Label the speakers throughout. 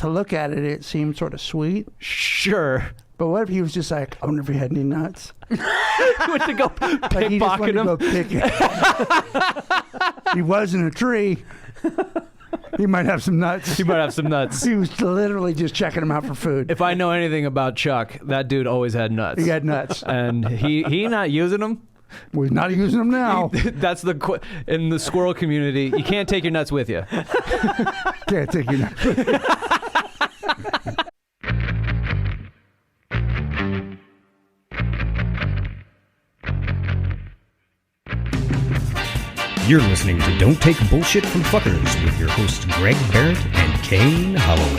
Speaker 1: to look at it, it seemed sort of sweet.
Speaker 2: Sure.
Speaker 1: But what if he was just like, I wonder if he had any nuts?
Speaker 2: He went to go
Speaker 1: Like he just wanted
Speaker 2: pickpocket him.
Speaker 1: to go pick it. He was in a tree. He might have some nuts.
Speaker 2: He might have some nuts.
Speaker 1: He was literally just checking him out for food.
Speaker 2: If I know anything about Chuck, that dude always had nuts.
Speaker 1: He had nuts.
Speaker 2: And he not using them.
Speaker 1: Well, he's not using them now.
Speaker 2: That's in the squirrel community. You can't take your nuts with you.
Speaker 1: Can't take your nuts.
Speaker 3: You're listening to Don't Take Bullshit from Fuckers with your hosts Greg Behrendt and Kane Holloway.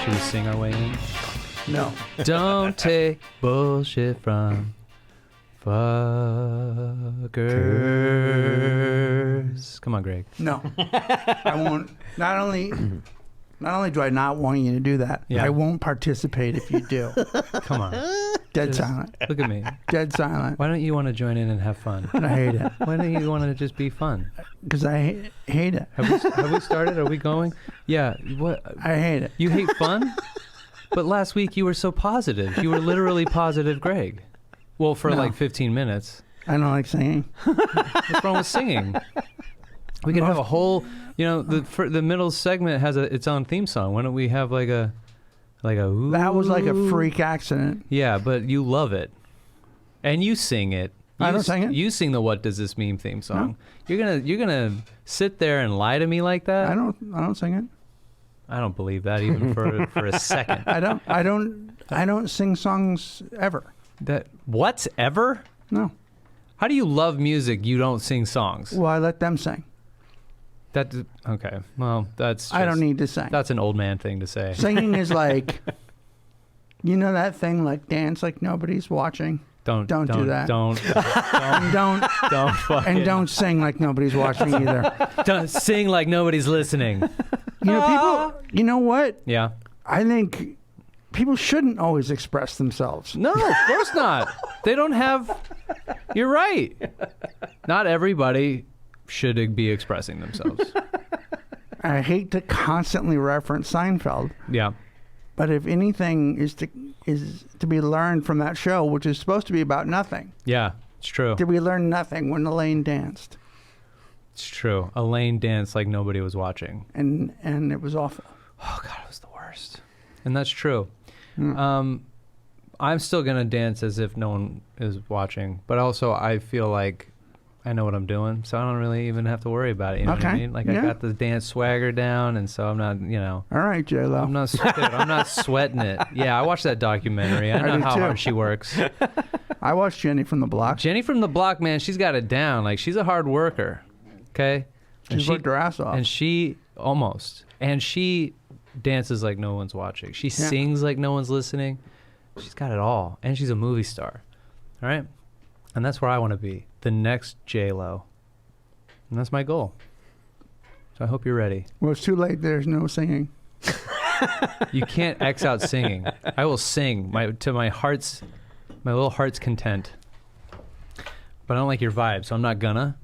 Speaker 2: Should we sing our way in?
Speaker 1: No.
Speaker 2: Don't take bullshit from fuckers. Come on, Greg.
Speaker 1: No. I won't. Not only do I not want you to do that,
Speaker 2: Yeah.
Speaker 1: I won't participate if you do.
Speaker 2: Come on.
Speaker 1: Dead
Speaker 2: Just
Speaker 1: silent.
Speaker 2: Look at me.
Speaker 1: Dead silent.
Speaker 2: Why don't you want to join in and have fun?
Speaker 1: I hate it.
Speaker 2: Why don't you want to just be fun?
Speaker 1: Because I hate it.
Speaker 2: Have we started? Are we going? Yeah. What?
Speaker 1: I hate it.
Speaker 2: You hate fun? But last week you were so positive. You were literally positive, Greg. Well, for
Speaker 1: No.
Speaker 2: like 15 minutes.
Speaker 1: I don't like singing.
Speaker 2: What's wrong with singing? We could have a whole, the middle segment has its own theme song. Why don't we have like a ooh?
Speaker 1: That was like a freak accident.
Speaker 2: Yeah, but you love it. And you sing it.
Speaker 1: I don't sing it.
Speaker 2: You sing the What Does This Mean theme song. No. You're gonna sit there and lie to me like that?
Speaker 1: I don't sing it.
Speaker 2: I don't believe that even for a second.
Speaker 1: I don't sing songs ever.
Speaker 2: What? Ever?
Speaker 1: No.
Speaker 2: How do you love music? You don't sing songs.
Speaker 1: Well, I let them sing.
Speaker 2: Okay. Well, that's.
Speaker 1: I don't need to sing.
Speaker 2: That's an old man thing to say.
Speaker 1: Singing is like, you know that thing like dance like nobody's watching.
Speaker 2: Don't
Speaker 1: do that.
Speaker 2: Don't
Speaker 1: Don't sing like nobody's watching either.
Speaker 2: Don't sing like nobody's listening.
Speaker 1: You know, people. You know what?
Speaker 2: Yeah.
Speaker 1: I think people shouldn't always express themselves.
Speaker 2: No, of course not. They don't have. You're right. Not everybody should be expressing themselves.
Speaker 1: I hate to constantly reference Seinfeld.
Speaker 2: Yeah.
Speaker 1: But if anything is to be learned from that show, which is supposed to be about nothing.
Speaker 2: Yeah, it's true.
Speaker 1: Did we learn nothing when Elaine danced?
Speaker 2: It's true. Elaine danced like nobody was watching.
Speaker 1: And it was awful.
Speaker 2: Oh, God, it was the worst. And that's true.
Speaker 1: Mm.
Speaker 2: I'm still going to dance as if no one is watching. But also, I feel like I know what I'm doing, so I don't really even have to worry about it. You know what I mean? Like, I got the dance swagger down, and so I'm not,
Speaker 1: All right, J-Lo.
Speaker 2: I'm not sweating it. Yeah, I watched that documentary. I know how hard she works.
Speaker 1: I watched Jenny from the Block.
Speaker 2: Jenny from the Block, man, she's got it down. Like, she's a hard worker, okay?
Speaker 1: She's worked her ass off.
Speaker 2: And she dances like no one's watching. She sings like no one's listening. She's got it all. And she's a movie star, all right? And that's where I want to be, the next J-Lo. And that's my goal. So I hope you're ready.
Speaker 1: Well, it's too late. There's no singing.
Speaker 2: You can't X out singing. I will sing to my little heart's content. But I don't like your vibe, so I'm not gonna.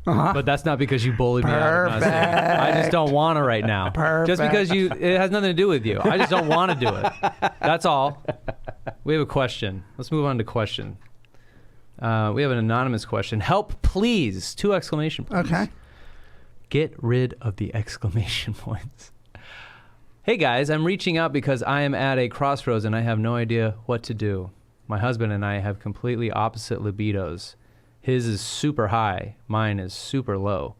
Speaker 2: But that's not because you bullied me out of not singing. I just don't want to right now.
Speaker 1: Perfect.
Speaker 2: Just because it has nothing to do with you. I just don't want to do it. That's all. We have a question. Let's move on to question. We have an anonymous question. Help, please. 2 exclamation points.
Speaker 1: Okay.
Speaker 2: Get rid of the exclamation points. Hey guys, I'm reaching out because I am at a crossroads and I have no idea what to do. My husband and I have completely opposite libidos. His is super high. Mine is super low.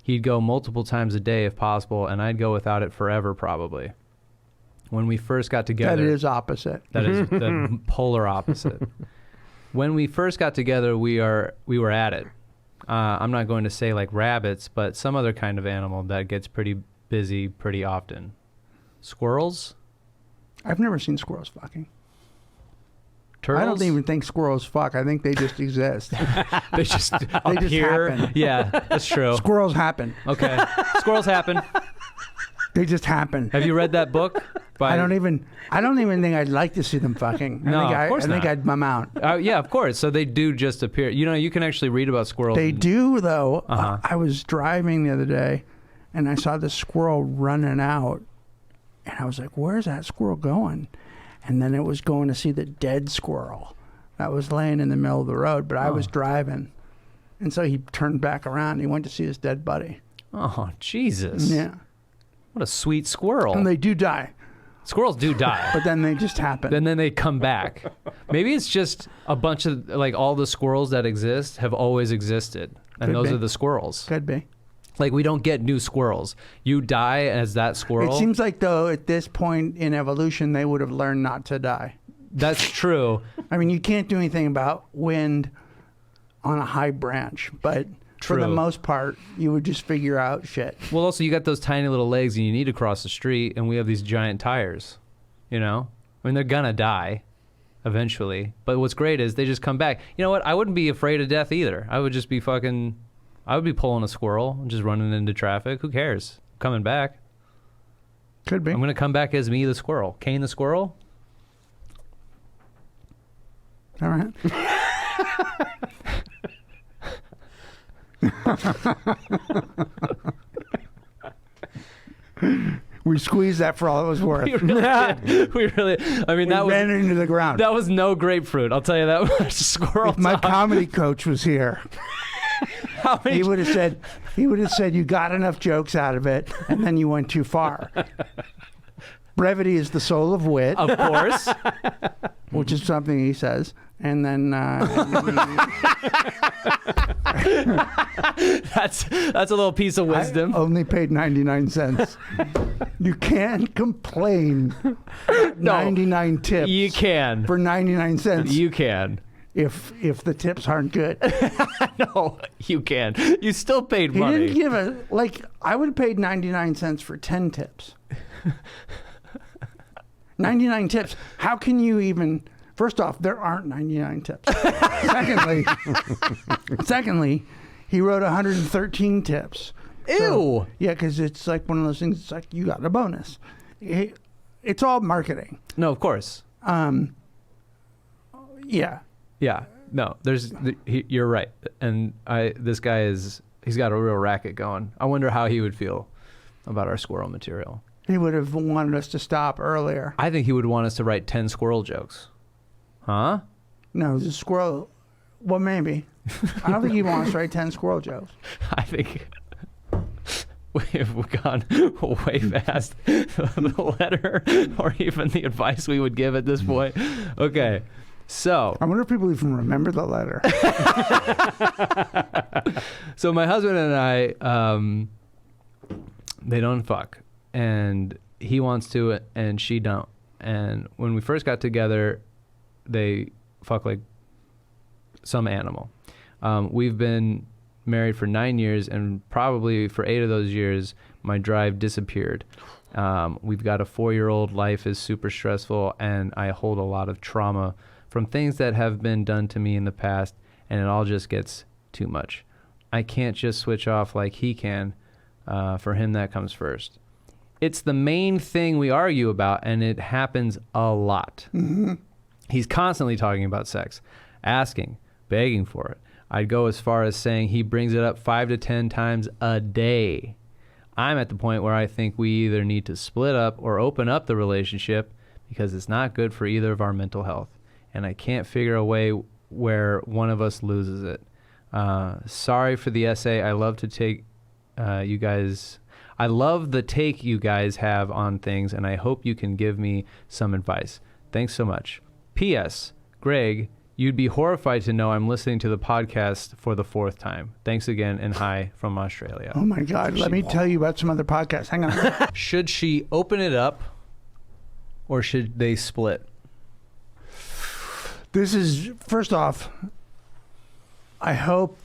Speaker 2: He'd go multiple times a day if possible, and I'd go without it forever probably. When we first got together...
Speaker 1: That is opposite.
Speaker 2: That is the polar opposite. When we first got together, we were at it. I'm not going to say like rabbits, but some other kind of animal that gets pretty busy pretty often. Squirrels?
Speaker 1: I've never seen squirrels fucking.
Speaker 2: Turtles?
Speaker 1: I don't even think squirrels fuck. I think they just exist.
Speaker 2: They just
Speaker 1: happen.
Speaker 2: Yeah, that's true.
Speaker 1: Squirrels happen.
Speaker 2: Okay. Squirrels happen.
Speaker 1: They just happen.
Speaker 2: Have you read that book?
Speaker 1: I don't even think I'd like to see them fucking.
Speaker 2: No, of course
Speaker 1: I think
Speaker 2: not.
Speaker 1: I'd bum out.
Speaker 2: Yeah, of course. So they do just appear. You know, you can actually read about squirrels.
Speaker 1: They do, though.
Speaker 2: Uh-huh.
Speaker 1: I was driving the other day, and I saw the squirrel running out, and I was like, where's that squirrel going? And then it was going to see the dead squirrel that was laying in the middle of the road, but I was driving. And so he turned back around. He went to see his dead buddy.
Speaker 2: Oh, Jesus.
Speaker 1: Yeah.
Speaker 2: What a sweet squirrel.
Speaker 1: And they do die.
Speaker 2: Squirrels do die.
Speaker 1: But then they just happen.
Speaker 2: And then they come back. Maybe it's just a bunch of, like, all the squirrels that exist have always existed. And
Speaker 1: Could
Speaker 2: those
Speaker 1: be.
Speaker 2: are the squirrels.
Speaker 1: Could be.
Speaker 2: Like, we don't get new squirrels. You die as that squirrel.
Speaker 1: It seems like, though, at this point in evolution, they would have learned not to die.
Speaker 2: That's true.
Speaker 1: I mean, you can't do anything about wind on a high branch, but for the
Speaker 2: True.
Speaker 1: most part, you would just figure out shit.
Speaker 2: Well, also, you got those tiny little legs and you need to cross the street, and we have these giant tires, you know? I mean, they're gonna die eventually. But what's great is they just come back. You know what? I wouldn't be afraid of death either. I would just be I would be pulling a squirrel and just running into traffic. Who cares? Coming back.
Speaker 1: Could be.
Speaker 2: I'm gonna come back as me, the squirrel. Kane the squirrel?
Speaker 1: All right. We squeezed that for all it was worth.
Speaker 2: We really did. We really, I mean,
Speaker 1: We ran into the ground.
Speaker 2: that was no grapefruit. I'll tell you that much. Squirrel
Speaker 1: If my
Speaker 2: talk.
Speaker 1: comedy coach was here,
Speaker 2: How many
Speaker 1: he would have said, you got enough jokes out of it, and then you went too far. Brevity is the soul of wit,
Speaker 2: Of course.
Speaker 1: which is something he says. And then
Speaker 2: That's a little piece of wisdom.
Speaker 1: I only paid 99 cents. You can't complain. 99 tips.
Speaker 2: You can.
Speaker 1: For 99 cents.
Speaker 2: You can.
Speaker 1: If the tips aren't good.
Speaker 2: No, you can. You still paid
Speaker 1: He
Speaker 2: money.
Speaker 1: didn't give a, I would have paid 99 cents for 10 tips. 99 tips. How can you even, first off, there aren't 99 tips. Secondly, he wrote 113 tips.
Speaker 2: Ew.
Speaker 1: So, yeah, because it's like one of those things, it's like you got a bonus. It's all marketing.
Speaker 2: No, of course.
Speaker 1: Yeah.
Speaker 2: Yeah. No, you're right. And this guy he's got a real racket going. I wonder how he would feel about our squirrel material.
Speaker 1: He would have wanted us to stop earlier.
Speaker 2: I think he would want us to write 10 squirrel jokes. Huh?
Speaker 1: No, the squirrel, well, maybe. I don't think he wants to write 10 squirrel jokes.
Speaker 2: I think we've gone way past the letter or even the advice we would give at this point. Okay, so.
Speaker 1: I wonder if people even remember the letter.
Speaker 2: So my husband and I, they don't fuck. And he wants to and she don't. And when we first got together, they fuck like some animal. We've been married for 9 years, and probably for 8 of those years, my drive disappeared. We've got a 4-year-old. Life is super stressful, and I hold a lot of trauma from things that have been done to me in the past, and it all just gets too much. I can't just switch off like he can. For him, that comes first. It's the main thing we argue about, and it happens a lot.
Speaker 1: Mm-hmm.
Speaker 2: He's constantly talking about sex, asking, begging for it. I'd go as far as saying he brings it up 5 to 10 times a day. I'm at the point where I think we either need to split up or open up the relationship because it's not good for either of our mental health. And I can't figure a way where one of us loses it. Sorry for the essay. I love to take you guys... I love the take you guys have on things, and I hope you can give me some advice. Thanks so much. P.S. Greg, you'd be horrified to know I'm listening to the podcast for the 4th time. Thanks again, and hi from Australia.
Speaker 1: Oh, my God. Let me tell you about some other podcasts. Hang on.
Speaker 2: Should she open it up, or should they split?
Speaker 1: This is, first off, I hope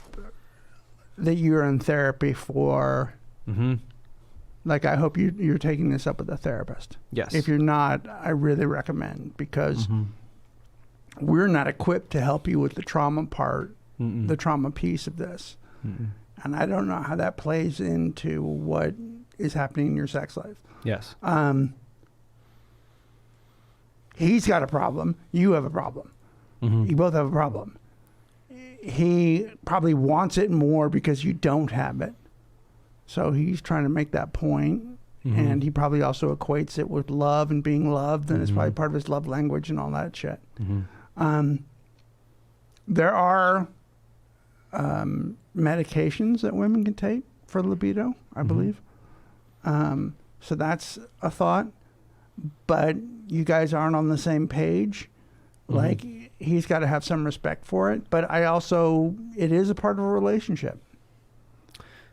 Speaker 1: that you're in therapy for...
Speaker 2: Mm-hmm.
Speaker 1: Like, I hope you're taking this up with a therapist.
Speaker 2: Yes.
Speaker 1: If you're not, I really recommend, because we're not equipped to help you with the trauma part, the trauma piece of this. And I don't know how that plays into what is happening in your sex life.
Speaker 2: Yes.
Speaker 1: He's got a problem. You have a problem.
Speaker 2: Mm-hmm.
Speaker 1: You both have a problem. He probably wants it more because you don't have it. So he's trying to make that point.
Speaker 2: Mm-hmm.
Speaker 1: And he probably also equates it with love and being loved, and it's probably part of his love language and all that shit.
Speaker 2: Mm-hmm.
Speaker 1: There are medications that women can take for libido, I believe. So that's a thought. But you guys aren't on the same page. Like, he's got to have some respect for it. But it is a part of a relationship.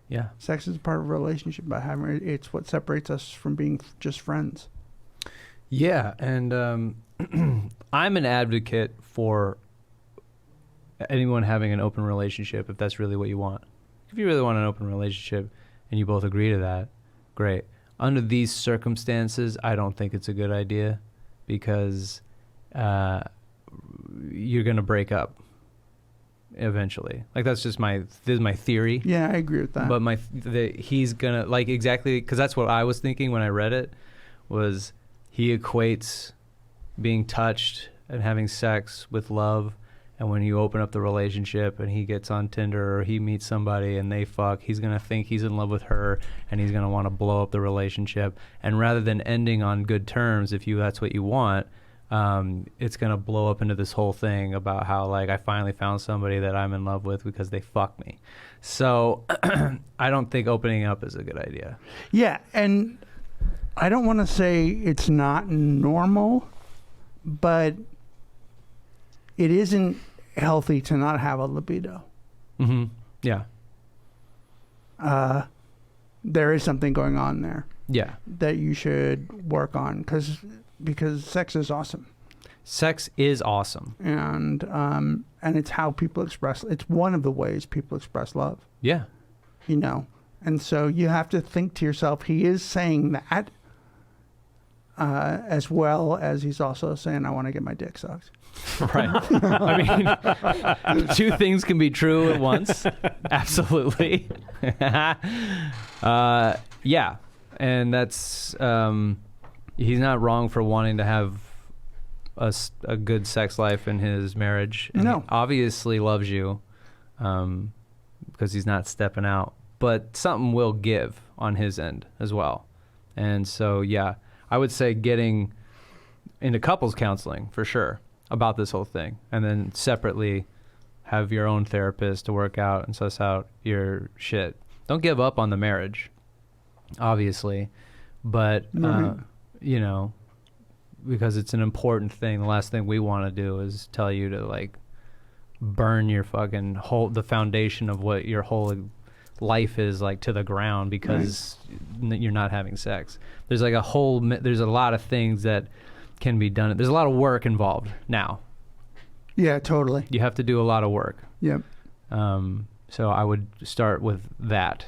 Speaker 2: Yeah.
Speaker 1: Sex is a part of a relationship. It's what separates us from being just friends.
Speaker 2: Yeah, and I'm an advocate for anyone having an open relationship if that's really what you want. If you really want an open relationship and you both agree to that, great. Under these circumstances, I don't think it's a good idea because you're going to break up eventually. Like, that's just this is my theory.
Speaker 1: Yeah, I agree with that.
Speaker 2: But he's going to, like, exactly, because that's what I was thinking when I read it, was he equates being touched and having sex with love. And when you open up the relationship and he gets on Tinder or he meets somebody and they fuck, he's going to think he's in love with her and he's going to want to blow up the relationship. And rather than ending on good terms, if that's what you want, it's going to blow up into this whole thing about how, like, I finally found somebody that I'm in love with because they fucked me. So I don't think opening up is a good idea.
Speaker 1: Yeah, and I don't want to say it's not normal, but it isn't healthy to not have a libido.
Speaker 2: Mm-hmm. Yeah.
Speaker 1: There is something going on there.
Speaker 2: Yeah.
Speaker 1: That you should work on because sex is awesome.
Speaker 2: Sex is awesome.
Speaker 1: And it's how people express. It's one of the ways people express love.
Speaker 2: Yeah.
Speaker 1: You know, and so you have to think to yourself, he is saying that, as well as he's also saying, I want to get my dick sucked.
Speaker 2: Right. I mean, two things can be true at once. Absolutely. Yeah. And that's, he's not wrong for wanting to have a good sex life in his marriage. And
Speaker 1: No.
Speaker 2: he obviously loves you, because he's not stepping out. But something will give on his end as well. And so, yeah, I would say getting into couples counseling for sure about this whole thing, and then separately have your own therapist to work out and suss out your shit. Don't give up on the marriage, obviously, but you know, because it's an important thing. The last thing we want to do is tell you to, like, burn your fucking the foundation of what your whole life is, like, to the ground because you're not having sex. There's like there's a lot of things that can be done. There's a lot of work involved now.
Speaker 1: Yeah, totally.
Speaker 2: You have to do a lot of work.
Speaker 1: Yep.
Speaker 2: So I would start with that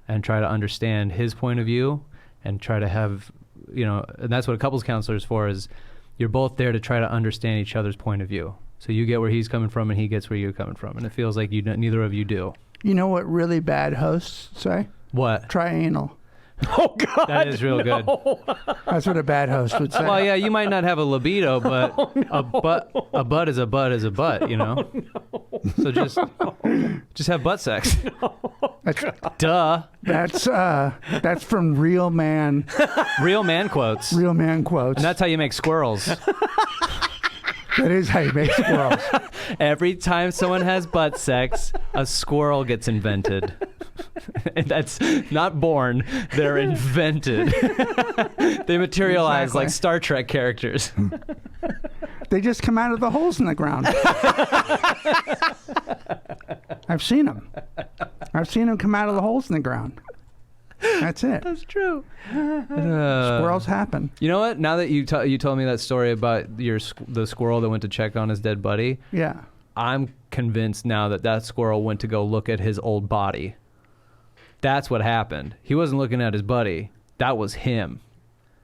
Speaker 2: and try to understand his point of view and try to have, you know, and that's what a couples counselor is for, is you're both there to try to understand each other's point of view. So you get where he's coming from and he gets where you're coming from. And it feels like neither of you do.
Speaker 1: You know what really bad hosts say?
Speaker 2: What?
Speaker 1: Try anal.
Speaker 4: Oh, God.
Speaker 2: That is real good.
Speaker 1: That's what a bad host would say.
Speaker 2: Well, yeah, you might not have a libido, but a butt is a butt is a butt, you know? So just have butt sex. Duh.
Speaker 1: That's from Real Man.
Speaker 2: Real man quotes.
Speaker 1: Real Man quotes.
Speaker 2: And that's how you make squirrels.
Speaker 1: That is how you make squirrels.
Speaker 2: Every time someone has butt sex, a squirrel gets invented. And that's not born, they're invented. They materialize like Star Trek characters.
Speaker 1: They just come out of the holes in the ground. I've seen them. I've seen them come out of the holes in the ground. That's it.
Speaker 2: That's true.
Speaker 1: Squirrels happen.
Speaker 2: You know what? Now that you told me that story about the squirrel that went to check on his dead buddy,
Speaker 1: Yeah.
Speaker 2: I'm convinced now that squirrel went to go look at his old body. That's what happened. He wasn't looking at his buddy. That was him.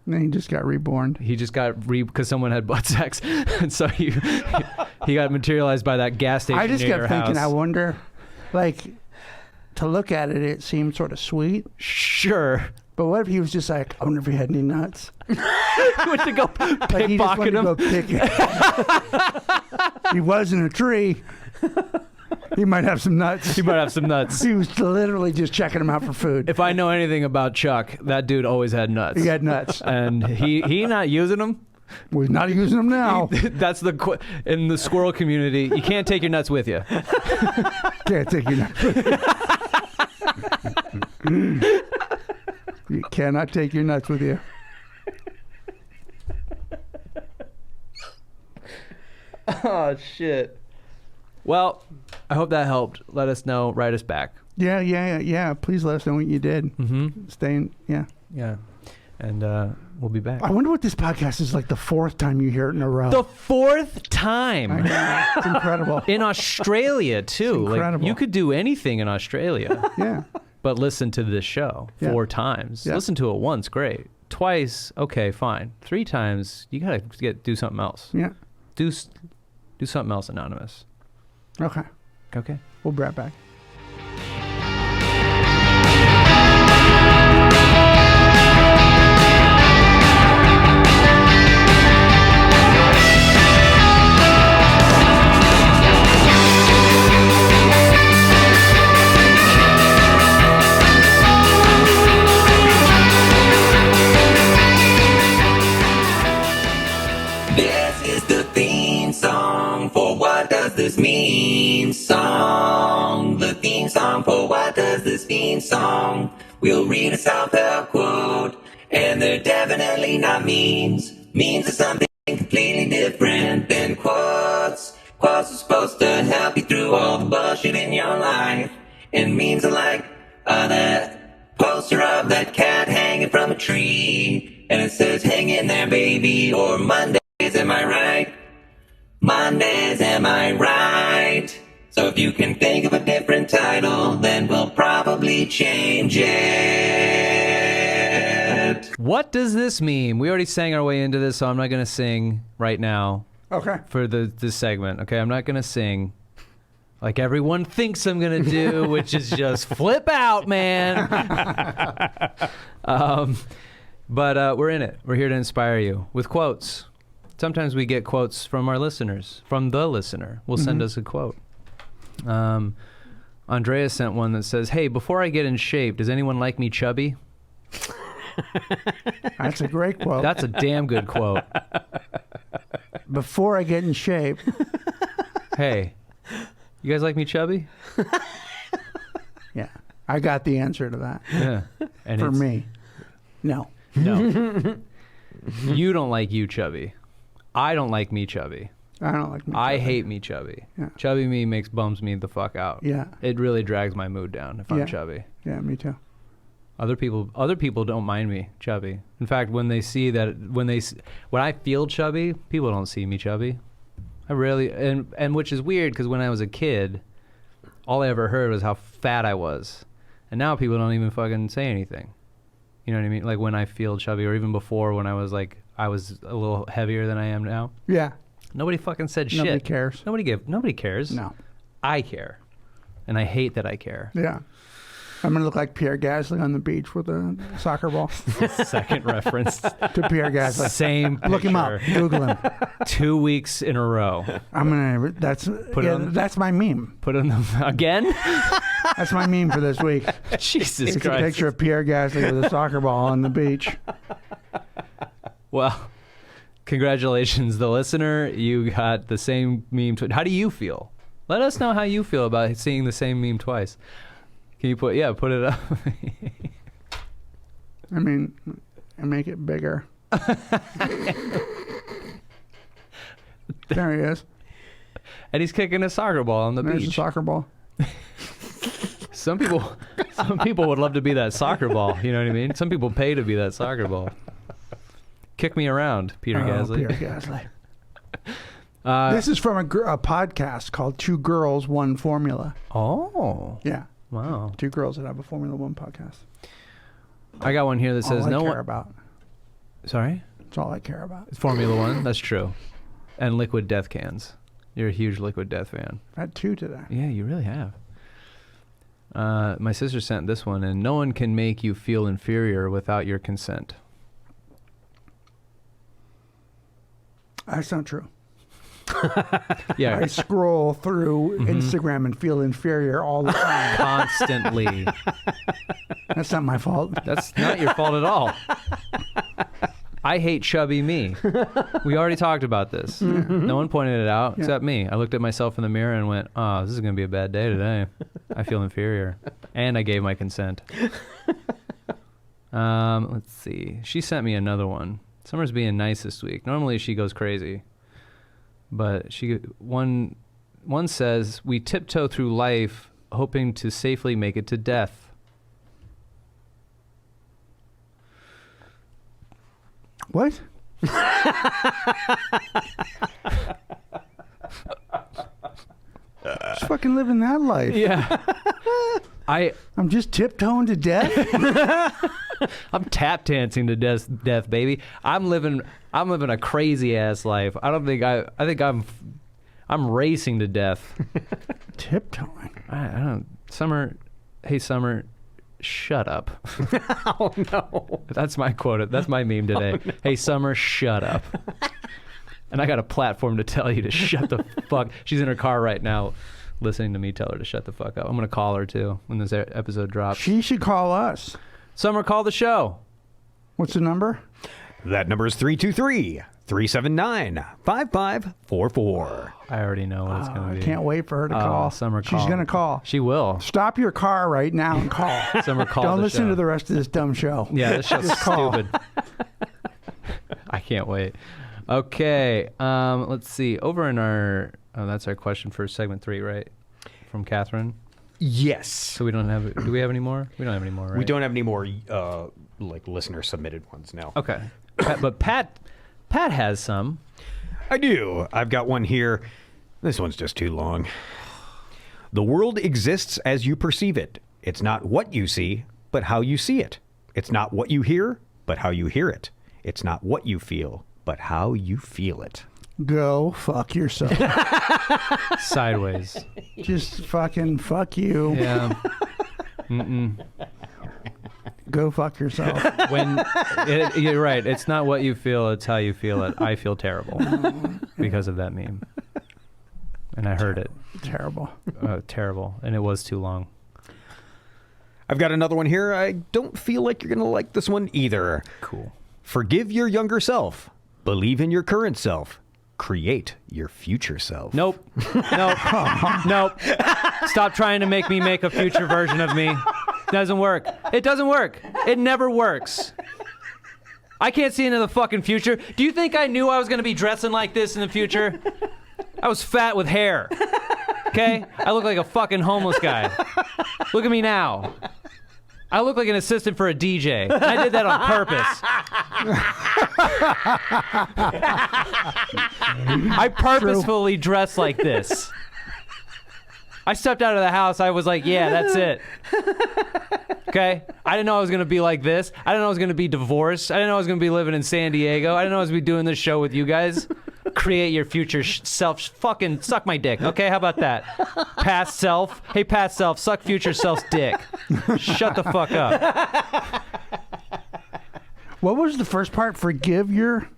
Speaker 1: And then he just got reborn.
Speaker 2: He just got because someone had butt sex, and so he got materialized by that gas station.
Speaker 1: I just
Speaker 2: near
Speaker 1: kept
Speaker 2: your
Speaker 1: thinking,
Speaker 2: house.
Speaker 1: I wonder, like, to look at it, it seemed sort of sweet.
Speaker 2: Sure.
Speaker 1: But what if he was just like, I wonder if he had any nuts?
Speaker 2: He went to go
Speaker 1: Like he just wanted
Speaker 2: pickpocket
Speaker 1: to go
Speaker 2: him.
Speaker 1: pick it. He was in a tree. He might have some nuts.
Speaker 2: He might have some nuts.
Speaker 1: He was literally just checking them out for food.
Speaker 2: If I know anything about Chuck, that dude always had nuts.
Speaker 1: He had nuts.
Speaker 2: And he not using them.
Speaker 1: We're not using them now.
Speaker 2: That's in the squirrel community. You can't take your nuts with you.
Speaker 1: Can't take your nuts. You cannot take your nuts with you.
Speaker 2: Oh shit. Well, I hope that helped. Let us know. Write us back.
Speaker 1: Yeah. Please let us know what you did.
Speaker 2: Mm-hmm.
Speaker 1: Yeah.
Speaker 2: And we'll be back.
Speaker 1: I wonder what this podcast is like the fourth time you hear it in a row.
Speaker 2: The fourth time.
Speaker 1: I know. It's incredible.
Speaker 2: In Australia, too.
Speaker 1: It's incredible.
Speaker 2: Like, you could do anything in Australia.
Speaker 1: Yeah.
Speaker 2: But listen to this show 4 times.
Speaker 1: Yeah.
Speaker 2: Listen to it once, great. Twice, okay, fine. 3 times, you gotta do something else.
Speaker 1: Yeah.
Speaker 2: Do something else, Anonymous.
Speaker 1: Okay.
Speaker 2: Okay.
Speaker 1: We'll be right back.
Speaker 4: This is the theme song for What Does This Mean song. The theme song for What Does This Mean song. We'll read a self-help quote, and they're definitely not memes. Memes are something completely different than quotes. Quotes are supposed to help you through all the bullshit in your life. And memes are like that poster of that cat hanging from a tree. And it says, hang in there, baby, or Mondays, am I right? Mondays, am I right? So if you can think of a different title, then we'll probably change it.
Speaker 2: What does this mean? We already sang our way into this, so I'm not going to sing right now
Speaker 1: Okay.
Speaker 2: for this segment. Okay, I'm not going to sing like everyone thinks I'm going to do, which is just flip out, man. But we're in it. We're here to inspire you with quotes. Sometimes we get quotes from our listeners, from the listener. Will send us a quote. Andrea sent one that says, hey, before I get in shape, does anyone like me chubby?
Speaker 1: That's a great quote.
Speaker 2: That's a damn good quote.
Speaker 1: Before I get in shape.
Speaker 2: Hey, you guys like me chubby?
Speaker 1: Yeah. I got the answer to that.
Speaker 2: Yeah. And
Speaker 1: For
Speaker 2: it's-
Speaker 1: me. No.
Speaker 2: No. You don't like you chubby. I don't like me chubby.
Speaker 1: I don't like me.
Speaker 2: I
Speaker 1: chubby.
Speaker 2: hate me chubby.
Speaker 1: Yeah.
Speaker 2: Chubby me bums me the fuck out.
Speaker 1: Yeah.
Speaker 2: It really drags my mood down if
Speaker 1: Yeah.
Speaker 2: I'm chubby.
Speaker 1: Yeah, me too.
Speaker 2: Other people don't mind me chubby. In fact, when I feel chubby, people don't see me chubby. I rarely, and which is weird because when I was a kid, all I ever heard was how fat I was, and now people don't even fucking say anything. You know what I mean? Like when I feel chubby, or even before when I was a little heavier than I am now.
Speaker 1: Yeah.
Speaker 2: Nobody fucking said shit.
Speaker 1: Nobody cares.
Speaker 2: Nobody cares.
Speaker 1: No.
Speaker 2: I care, and I hate that I care.
Speaker 1: Yeah. I'm going to look like Pierre Gasly on the beach with a soccer ball.
Speaker 2: Second reference
Speaker 1: To Pierre Gasly.
Speaker 2: Same picture.
Speaker 1: Look him up. Google him.
Speaker 2: 2 weeks in a row.
Speaker 1: I'm going to, that's my meme.
Speaker 2: Put on them again?
Speaker 1: That's my meme for this week.
Speaker 2: Jesus
Speaker 1: It's a
Speaker 2: Christ.
Speaker 1: picture of Pierre Gasly with a soccer ball on the beach.
Speaker 2: Well, congratulations, the listener. You got the same meme. How do you feel? Let us know how you feel about seeing the same meme twice. Can you put it up?
Speaker 1: I mean, I make it bigger. There he is.
Speaker 2: And he's kicking a soccer ball on the
Speaker 1: There's a
Speaker 2: beach.
Speaker 1: soccer ball.
Speaker 2: Some people would love to be that soccer ball. You know what I mean? Some people pay to be that soccer ball. Kick me around, Peter Gasly.
Speaker 1: Pierre Gasly. This is from a podcast called Two Girls, One Formula.
Speaker 2: Oh,
Speaker 1: Yeah.
Speaker 2: wow.
Speaker 1: Two girls that have a Formula One podcast.
Speaker 2: I got one here that says
Speaker 1: all I
Speaker 2: no
Speaker 1: care
Speaker 2: one.
Speaker 1: about.
Speaker 2: Sorry,
Speaker 1: That's all I care about.
Speaker 2: Formula One. That's true. And Liquid Death cans. You're a huge Liquid Death fan.
Speaker 1: I had two today.
Speaker 2: Yeah, you really have. My sister sent this one, and no one can make you feel inferior without your consent.
Speaker 1: That's not true.
Speaker 2: Yeah,
Speaker 1: I scroll through Instagram and feel inferior all the time.
Speaker 2: constantly.
Speaker 1: That's not my fault.
Speaker 2: That's not your fault at all. I hate chubby me. We already talked about this. No one pointed it out except me. I looked at myself in the mirror and went, oh, this is going to be a bad day today. I feel inferior. And I gave my consent. Let's see. She sent me another one. Summer's being nice this week. Normally she goes crazy. But one says, we tiptoe through life hoping to safely make it to death.
Speaker 1: What? Just fucking living that life.
Speaker 2: Yeah.
Speaker 1: I'm just tiptoeing to death.
Speaker 2: I'm tap dancing to death, baby. I'm living a crazy ass life. I think I'm racing to death.
Speaker 1: Tiptoeing.
Speaker 2: I don't. Summer, hey Summer, shut up.
Speaker 3: Oh no.
Speaker 2: That's my quote. That's my meme today. Oh, no. Hey Summer, shut up. And I got a platform to tell you to shut the fuck. She's in her car right now, listening to me tell her to shut the fuck up. I'm gonna call her too when this episode drops.
Speaker 1: She should call us.
Speaker 2: Summer, call the show.
Speaker 1: What's the number?
Speaker 3: That number is 323-379-5544.
Speaker 2: I already know what it's going to be.
Speaker 1: I can't wait for her to call.
Speaker 2: Summer, call.
Speaker 1: She's going to call.
Speaker 2: She will.
Speaker 1: Stop your car right now and call.
Speaker 2: Summer, call.
Speaker 1: Don't
Speaker 2: the
Speaker 1: listen
Speaker 2: show.
Speaker 1: to the rest of this dumb show.
Speaker 2: Yeah, this show's stupid. I can't wait. Okay, let's see. Over in our... Oh, that's our question for segment 3, right? From Catherine.
Speaker 3: Yes.
Speaker 2: So we don't have... Do we have any more? We don't have any more, right?
Speaker 3: We don't have any more like listener submitted ones now.
Speaker 2: Okay. But Pat has some.
Speaker 3: I do. I've got one here. This one's just too long. The world exists as you perceive it. It's not what you see, but how you see it. It's not what you hear, but how you hear it. It's not what you feel, but how you feel it.
Speaker 1: Go fuck yourself.
Speaker 2: Sideways.
Speaker 1: Just fucking fuck you.
Speaker 2: Yeah. Mm-mm.
Speaker 1: Go fuck yourself.
Speaker 2: You're right. It's not what you feel, it's how you feel it. I feel terrible because of that meme. And I heard it.
Speaker 1: Terrible.
Speaker 2: Terrible. And it was too long.
Speaker 3: I've got another one here. I don't feel like you're going to like this one either.
Speaker 2: Cool.
Speaker 3: Forgive your younger self. Believe in your current self. Create your future self.
Speaker 2: Nope. Nope. Stop trying to make me make a future version of me. Doesn't work. It doesn't work. It never works. I can't see into the fucking future. Do you think I knew I was going to be dressing like this in the future? I was fat with hair. Okay? I look like a fucking homeless guy. Look at me now. I look like an assistant for a DJ. I did that on purpose. I purposefully dressed like this. I stepped out of the house. I was like, yeah, that's it. Okay? I didn't know I was going to be like this. I didn't know I was going to be divorced. I didn't know I was going to be living in San Diego. I didn't know I was going to be doing this show with you guys. Create your future self. Fucking suck my dick. Okay? How about that? Past self. Hey, past self. Suck future self's dick. Shut the fuck up.
Speaker 1: What was the first part? Forgive yourself?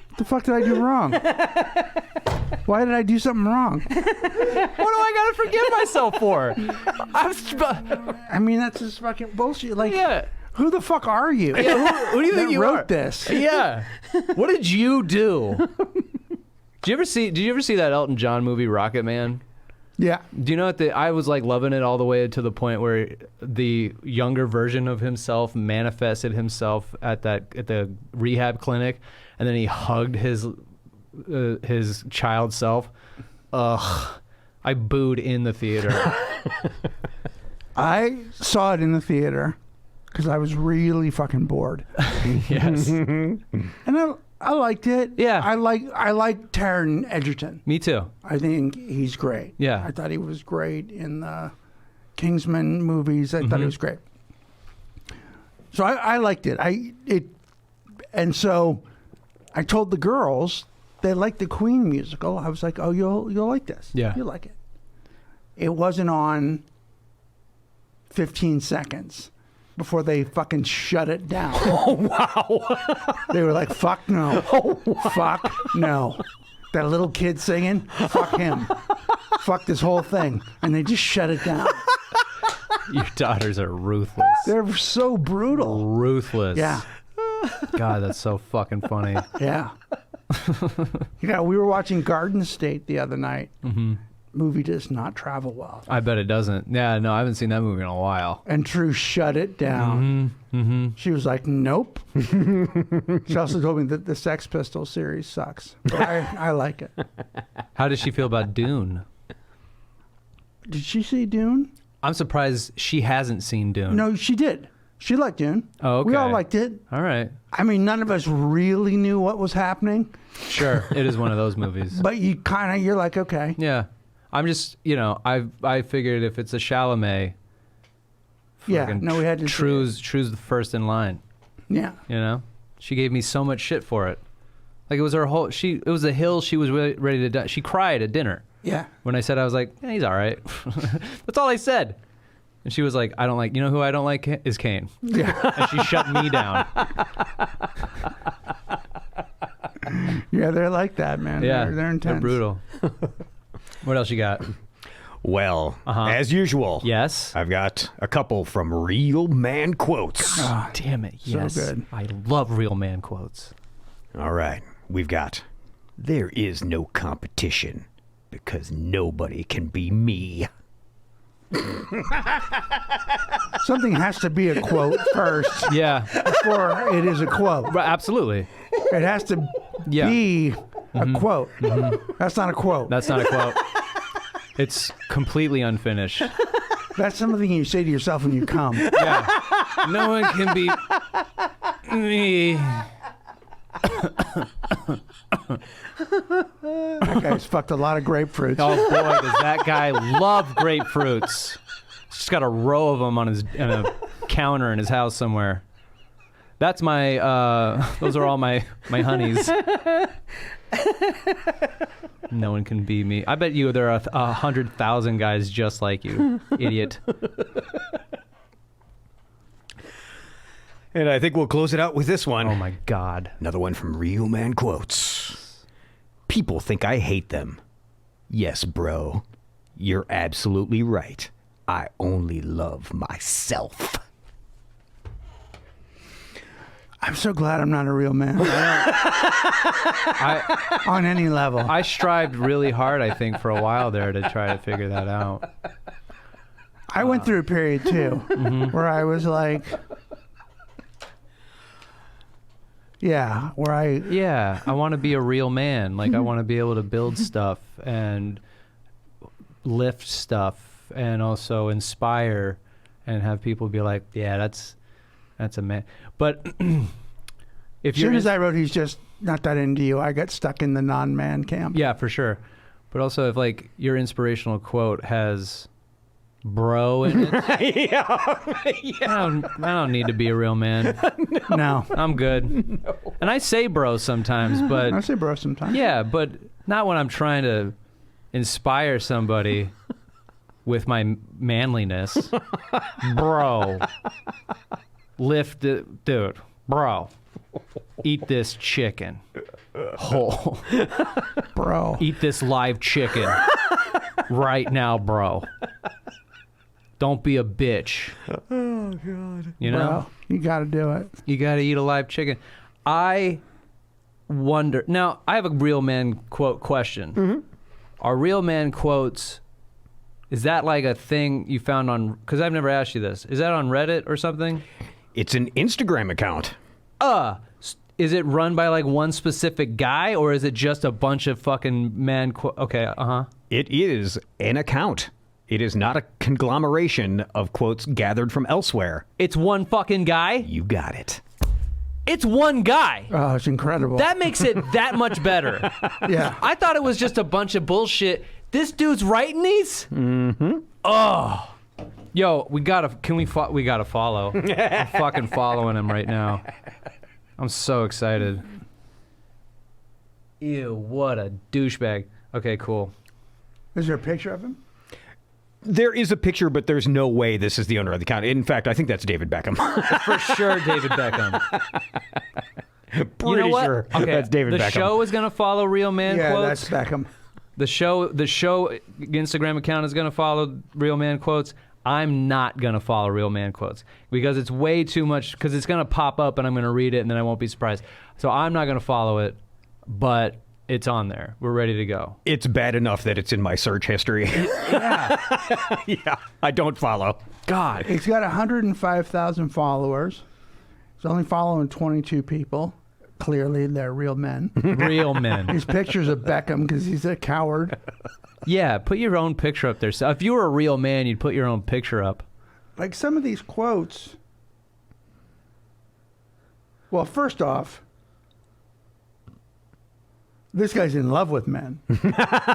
Speaker 1: What the fuck did I do wrong? Why did I do something wrong?
Speaker 2: What do I gotta forgive myself for?
Speaker 1: I mean, that's just fucking bullshit. Like,
Speaker 2: Yeah.
Speaker 1: who the fuck are you?
Speaker 2: Yeah, who do you think you
Speaker 1: wrote
Speaker 2: are?
Speaker 1: this?
Speaker 2: Yeah. What did you do? Did you ever see that Elton John movie, Rocket Man?
Speaker 1: Yeah.
Speaker 2: Do you know what I was like loving it all the way to the point where the younger version of himself manifested himself at the rehab clinic, and then he hugged his child self. Ugh. I booed in the theater.
Speaker 1: I saw it in the theater because I was really fucking bored.
Speaker 2: Yes.
Speaker 1: And I liked it.
Speaker 2: Yeah.
Speaker 1: I like Taron Egerton.
Speaker 2: Me too.
Speaker 1: I think he's great.
Speaker 2: Yeah.
Speaker 1: I thought he was great in the Kingsman movies. I thought he was great. So I liked it. And so I told the girls they liked the Queen musical. I was like, oh, you'll like this.
Speaker 2: Yeah.
Speaker 1: You'll like it. It wasn't on 15 seconds before they fucking shut it down.
Speaker 3: Oh, wow.
Speaker 1: They were like, fuck no. Fuck no. That little kid singing, fuck him. Fuck this whole thing. And they just shut it down.
Speaker 2: Your daughters are ruthless.
Speaker 1: They're so brutal.
Speaker 2: Ruthless.
Speaker 1: Yeah.
Speaker 2: God, that's so fucking funny.
Speaker 1: Yeah. We were watching Garden State the other night. Movie does not travel well.
Speaker 2: I bet it doesn't. Yeah, no, I haven't seen that movie in a while.
Speaker 1: And True shut it down. She was like, nope. She also told me that the Sex Pistols series sucks. But I like it.
Speaker 2: How does she feel about Dune?
Speaker 1: Did she see Dune?
Speaker 2: I'm surprised she hasn't seen Dune.
Speaker 1: No, she did. She liked Dune.
Speaker 2: Oh, okay.
Speaker 1: We all liked it.
Speaker 2: All right.
Speaker 1: I mean, none of us really knew what was happening.
Speaker 2: Sure, it is one of those movies.
Speaker 1: But you're like, okay.
Speaker 2: Yeah. I'm just, I figured if it's a Chalamet,
Speaker 1: Yeah,
Speaker 2: fucking
Speaker 1: no, we had to
Speaker 2: True's the first in line.
Speaker 1: Yeah.
Speaker 2: She gave me so much shit for it. Like it was her whole, it was a hill she was ready to die. She cried at dinner.
Speaker 1: Yeah.
Speaker 2: When I said, I was like, he's all right. That's all I said. And she was like, I don't like, who I don't like is Kane.
Speaker 1: Yeah.
Speaker 2: And she shut me down.
Speaker 1: Yeah, they're like that, man.
Speaker 2: Yeah.
Speaker 1: They're intense.
Speaker 2: They're brutal. What else you got?
Speaker 3: Well, as usual.
Speaker 2: Yes.
Speaker 3: I've got a couple from Real Man Quotes.
Speaker 1: Ah,
Speaker 2: Damn it.
Speaker 1: so
Speaker 2: Yes.
Speaker 1: good.
Speaker 2: I love real man quotes.
Speaker 3: All right. We've got, there is no competition because nobody can be me.
Speaker 1: Something has to be a quote first
Speaker 2: Yeah.
Speaker 1: before it is a quote.
Speaker 2: Right, absolutely.
Speaker 1: It has to
Speaker 2: Yeah.
Speaker 1: be a quote. That's not a quote.
Speaker 2: That's not a quote. It's completely unfinished.
Speaker 1: That's something you say to yourself when you come.
Speaker 2: Yeah. No one can be me.
Speaker 1: That guy's fucked a lot of grapefruits.
Speaker 2: Oh boy, does that guy love grapefruits. He's just got a row of them on in a counter in his house somewhere. That's my, those are all my honeys. No one can be me. I bet you there are 100,000 guys just like you, idiot.
Speaker 3: And I think we'll close it out with this one.
Speaker 2: Oh my God.
Speaker 3: Another one from Real Man Quotes. People think I hate them. Yes, bro. You're absolutely right. I only love myself.
Speaker 1: I'm so glad I'm not a real man. On any level.
Speaker 2: I strived really hard, I think, for a while there to try to figure that out.
Speaker 1: I went through a period, too, where I was like... Yeah,
Speaker 2: I want to be a real man. Like, I want to be able to build stuff and lift stuff and also inspire and have people be like, yeah, that's a man. But if
Speaker 1: as soon as I wrote he's just not that into you, I got stuck in the non-man camp.
Speaker 2: Yeah, for sure. But also if like your inspirational quote has bro in it.
Speaker 3: Yeah.
Speaker 2: I don't need to be a real man.
Speaker 1: No.
Speaker 2: I'm good. No. And I say bro sometimes, but
Speaker 1: I say bro sometimes.
Speaker 2: yeah, but not when I'm trying to inspire somebody with my manliness. Bro. Lift it, dude. Bro. Eat this chicken. Whole.
Speaker 1: Bro.
Speaker 2: Eat this live chicken. Right now, bro. Don't be a bitch.
Speaker 3: Oh, God.
Speaker 2: You know?
Speaker 1: Bro, you got to do it.
Speaker 2: You got to eat a live chicken. I wonder. Now, I have a real man quote question. Mm-hmm. Are real man quotes, is that like a thing you found on, because I've never asked you this. Is that on Reddit or something?
Speaker 3: It's an Instagram account.
Speaker 2: Is it run by like one specific guy or is it just a bunch of fucking man okay,
Speaker 3: It is an account. It is not a conglomeration of quotes gathered from elsewhere.
Speaker 2: It's one fucking guy?
Speaker 3: You got it.
Speaker 2: It's one guy.
Speaker 1: Oh, it's incredible.
Speaker 2: That makes it that much better.
Speaker 1: Yeah.
Speaker 2: I thought it was just a bunch of bullshit. This dude's writing these? Mm-hmm. Oh. Yo, we gotta follow. I'm fucking following him right now. I'm so excited. Ew, what a douchebag. Okay, cool.
Speaker 1: Is there a picture of him?
Speaker 3: There is a picture, but there's no way this is the owner of the account. In fact, I think that's David Beckham.
Speaker 2: For sure, David Beckham.
Speaker 3: Pretty
Speaker 2: You know what?
Speaker 3: sure
Speaker 2: Okay,
Speaker 3: that's David
Speaker 2: the
Speaker 3: Beckham.
Speaker 2: show is going to follow Real Man
Speaker 1: Yeah,
Speaker 2: Quotes.
Speaker 1: that's Beckham.
Speaker 2: The show Instagram account is going to follow Real Man Quotes. I'm not going to follow Real Man Quotes because it's way too much, because it's going to pop up and I'm going to read it and then I won't be surprised. So I'm not going to follow it, but it's on there. We're ready to go.
Speaker 3: It's bad enough that it's in my search history.
Speaker 1: Yeah.
Speaker 3: Yeah, I don't follow.
Speaker 2: God.
Speaker 1: He's got 105,000 followers. He's only following 22 people. Clearly, they're real men.
Speaker 2: Real men.
Speaker 1: His pictures of Beckham because he's a coward.
Speaker 2: Yeah, put your own picture up there. So if you were a real man, you'd put your own picture up.
Speaker 1: Like some of these quotes. Well, first off, this guy's in love with men.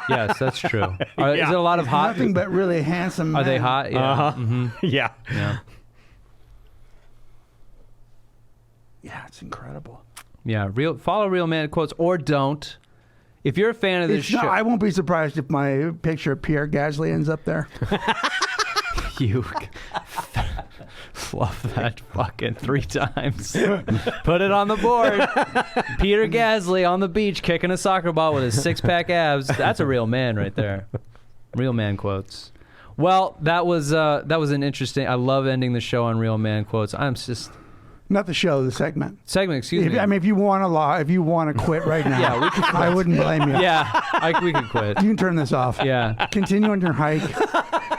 Speaker 2: Yes, that's true. Is there a lot of hot?
Speaker 1: Nothing but really handsome men.
Speaker 2: Are they hot? Yeah.
Speaker 3: Uh-huh.
Speaker 2: Mm-hmm.
Speaker 3: Yeah.
Speaker 2: Yeah.
Speaker 1: Yeah, it's incredible.
Speaker 2: Yeah. Follow Real Man Quotes or don't. If you're a fan of this show,
Speaker 1: I won't be surprised if my picture of Pierre Gasly ends up there.
Speaker 2: you fluff that fucking 3 times. Put it on the board. Peter Gasly on the beach kicking a soccer ball with his 6-pack abs. That's a real man right there. Real Man Quotes. Well, that was an interesting. I love ending the show on Real Man Quotes. I'm just
Speaker 1: Not the show, the segment.
Speaker 2: excuse me.
Speaker 1: I mean, if you want to quit right now,
Speaker 2: Yeah, we could quit.
Speaker 1: I wouldn't blame you.
Speaker 2: Yeah, we could quit.
Speaker 1: You can turn this off.
Speaker 2: Yeah,
Speaker 1: Continue on your hike.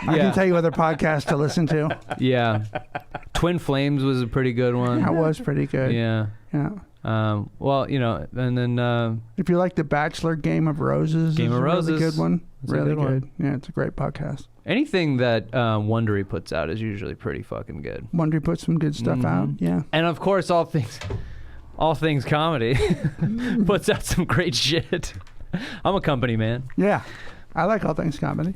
Speaker 1: I can tell you other podcasts to listen to.
Speaker 2: yeah. Twin Flames was a pretty good one.
Speaker 1: That was pretty good.
Speaker 2: Yeah.
Speaker 1: Yeah.
Speaker 2: Well, and then
Speaker 1: If you like The Bachelor, Game of Roses
Speaker 2: Game
Speaker 1: is
Speaker 2: of
Speaker 1: a
Speaker 2: Roses.
Speaker 1: really good one.
Speaker 2: It's a
Speaker 1: Really
Speaker 2: good one.
Speaker 1: Yeah, it's a great podcast.
Speaker 2: anything that Wondery puts out is usually pretty fucking good.
Speaker 1: Wondery puts some good stuff out. Yeah.
Speaker 2: And of course, all things comedy puts out some great shit. I'm a company man.
Speaker 1: Yeah. I like All Things Comedy.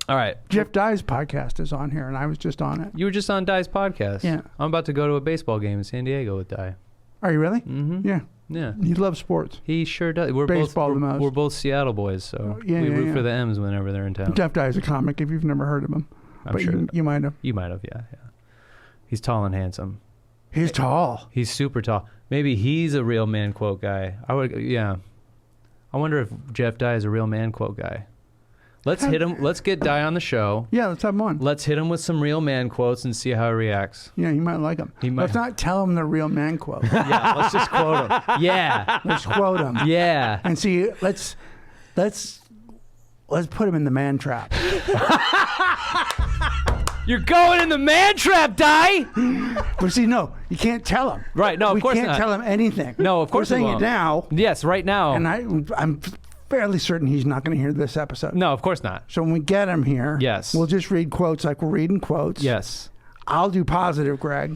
Speaker 2: All right.
Speaker 1: Jeff Dye's podcast is on here, and I was just on it.
Speaker 2: You were just on Dye's podcast.
Speaker 1: Yeah.
Speaker 2: I'm about to go to a baseball game in San Diego with Dye.
Speaker 1: Are you really?
Speaker 2: Mm-hmm.
Speaker 1: Yeah.
Speaker 2: Yeah.
Speaker 1: He loves sports.
Speaker 2: He sure does. We're
Speaker 1: Baseball the most.
Speaker 2: We're both Seattle boys, so
Speaker 1: Yeah,
Speaker 2: we
Speaker 1: yeah,
Speaker 2: root
Speaker 1: yeah.
Speaker 2: for the M's whenever they're in town.
Speaker 1: Jeff Dye's a comic if you've never heard of him.
Speaker 2: I'm
Speaker 1: but
Speaker 2: sure.
Speaker 1: you might have.
Speaker 2: You might have, yeah. He's tall and handsome.
Speaker 1: He's tall.
Speaker 2: He's super tall. Maybe he's a real man quote guy. I wonder if Jeff Dye is a real man quote guy. Let's hit him. Let's get Dye on the show.
Speaker 1: Yeah, let's have him on.
Speaker 2: Let's hit him with some real man quotes and see how he reacts.
Speaker 1: Yeah, he might like them.
Speaker 2: He might.
Speaker 1: Let's not tell him the real man quote.
Speaker 2: Yeah, let's just quote him. Yeah,
Speaker 1: Let's quote him.
Speaker 2: yeah.
Speaker 1: And see, let's put him in the man trap.
Speaker 2: You're going in the man trap, Dye.
Speaker 1: But see, no, you can't tell him.
Speaker 2: Right? No, of course
Speaker 1: we can't
Speaker 2: not.
Speaker 1: tell him anything.
Speaker 2: No, of course
Speaker 1: We're
Speaker 2: we
Speaker 1: saying
Speaker 2: won't.
Speaker 1: it now,
Speaker 2: Yes, right now.
Speaker 1: and I'm fairly certain he's not going to hear this episode.
Speaker 2: No, of course not.
Speaker 1: So when we get him here,
Speaker 2: Yes.
Speaker 1: we'll just read quotes like we're reading quotes.
Speaker 2: Yes.
Speaker 1: I'll do positive, Greg.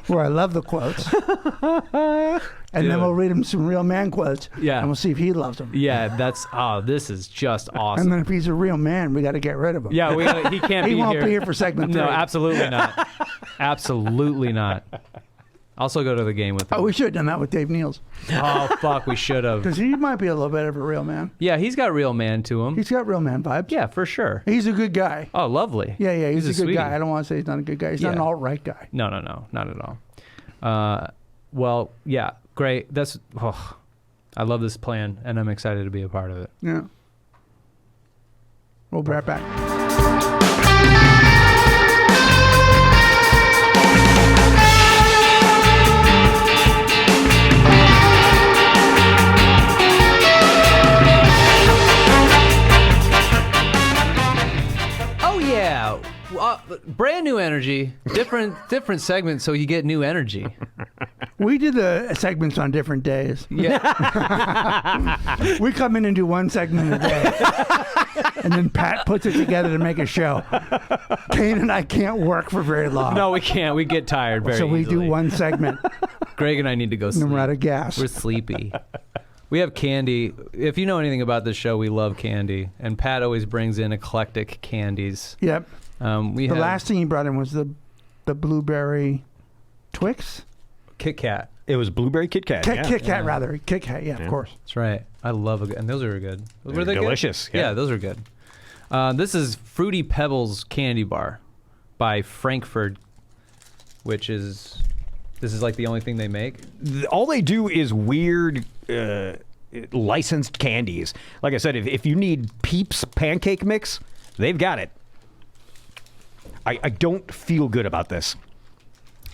Speaker 1: Where I love the quotes. And then
Speaker 2: Dude.
Speaker 1: we'll read him some real man quotes.
Speaker 2: Yeah.
Speaker 1: And we'll see if he loves them.
Speaker 2: Yeah, this is just awesome.
Speaker 1: And then if he's a real man, we got to get rid of him.
Speaker 2: Yeah, he can't
Speaker 1: He
Speaker 2: be
Speaker 1: won't
Speaker 2: here.
Speaker 1: be here for segment 3.
Speaker 2: No, absolutely not. Absolutely not. Also go to the game with him.
Speaker 1: Oh, we should have done that with Dave Niels.
Speaker 2: Oh, fuck, we should have.
Speaker 1: Because he might be a little bit of a real man.
Speaker 2: Yeah, he's got real man to him.
Speaker 1: He's got real man vibes.
Speaker 2: Yeah, for sure.
Speaker 1: He's a good guy.
Speaker 2: Oh, lovely.
Speaker 1: Yeah, he's a good
Speaker 2: sweetie.
Speaker 1: guy. I don't want to say he's not a good guy. He's not an
Speaker 2: Yeah.
Speaker 1: alt-right guy.
Speaker 2: No, not at all. Well, yeah, great. I love this plan, and I'm excited to be a part of it.
Speaker 1: Yeah. We'll be right back.
Speaker 2: Oh yeah, brand new energy, different segment, so you get new energy.
Speaker 1: We did the segments on different days.
Speaker 2: Yeah,
Speaker 1: We come in and do one segment a day. And then Pat puts it together to make a show. Kane and I can't work for very long.
Speaker 2: no, we can't. We get tired very
Speaker 1: So we
Speaker 2: easily.
Speaker 1: do one segment
Speaker 2: Greg and I need to go
Speaker 1: and
Speaker 2: sleep.
Speaker 1: we're out of gas.
Speaker 2: We're sleepy. We have candy. If you know anything about this show, we love candy, and Pat always brings in eclectic candies.
Speaker 1: Yep.
Speaker 2: We
Speaker 1: The
Speaker 2: have
Speaker 1: last thing he brought in was the blueberry Twix.
Speaker 2: Kit Kat.
Speaker 3: It was blueberry Kit Kat.
Speaker 1: Kit Kat, rather. Kit Kat, yeah, of course.
Speaker 2: That's right. I love and those are good. Were they
Speaker 3: delicious.
Speaker 2: Good? Yeah, those are good. This is Fruity Pebbles candy bar by Frankfurt, which is like the only thing they make.
Speaker 3: All they do is weird licensed candies. Like I said, if you need Peeps pancake mix, they've got it. I don't feel good about this.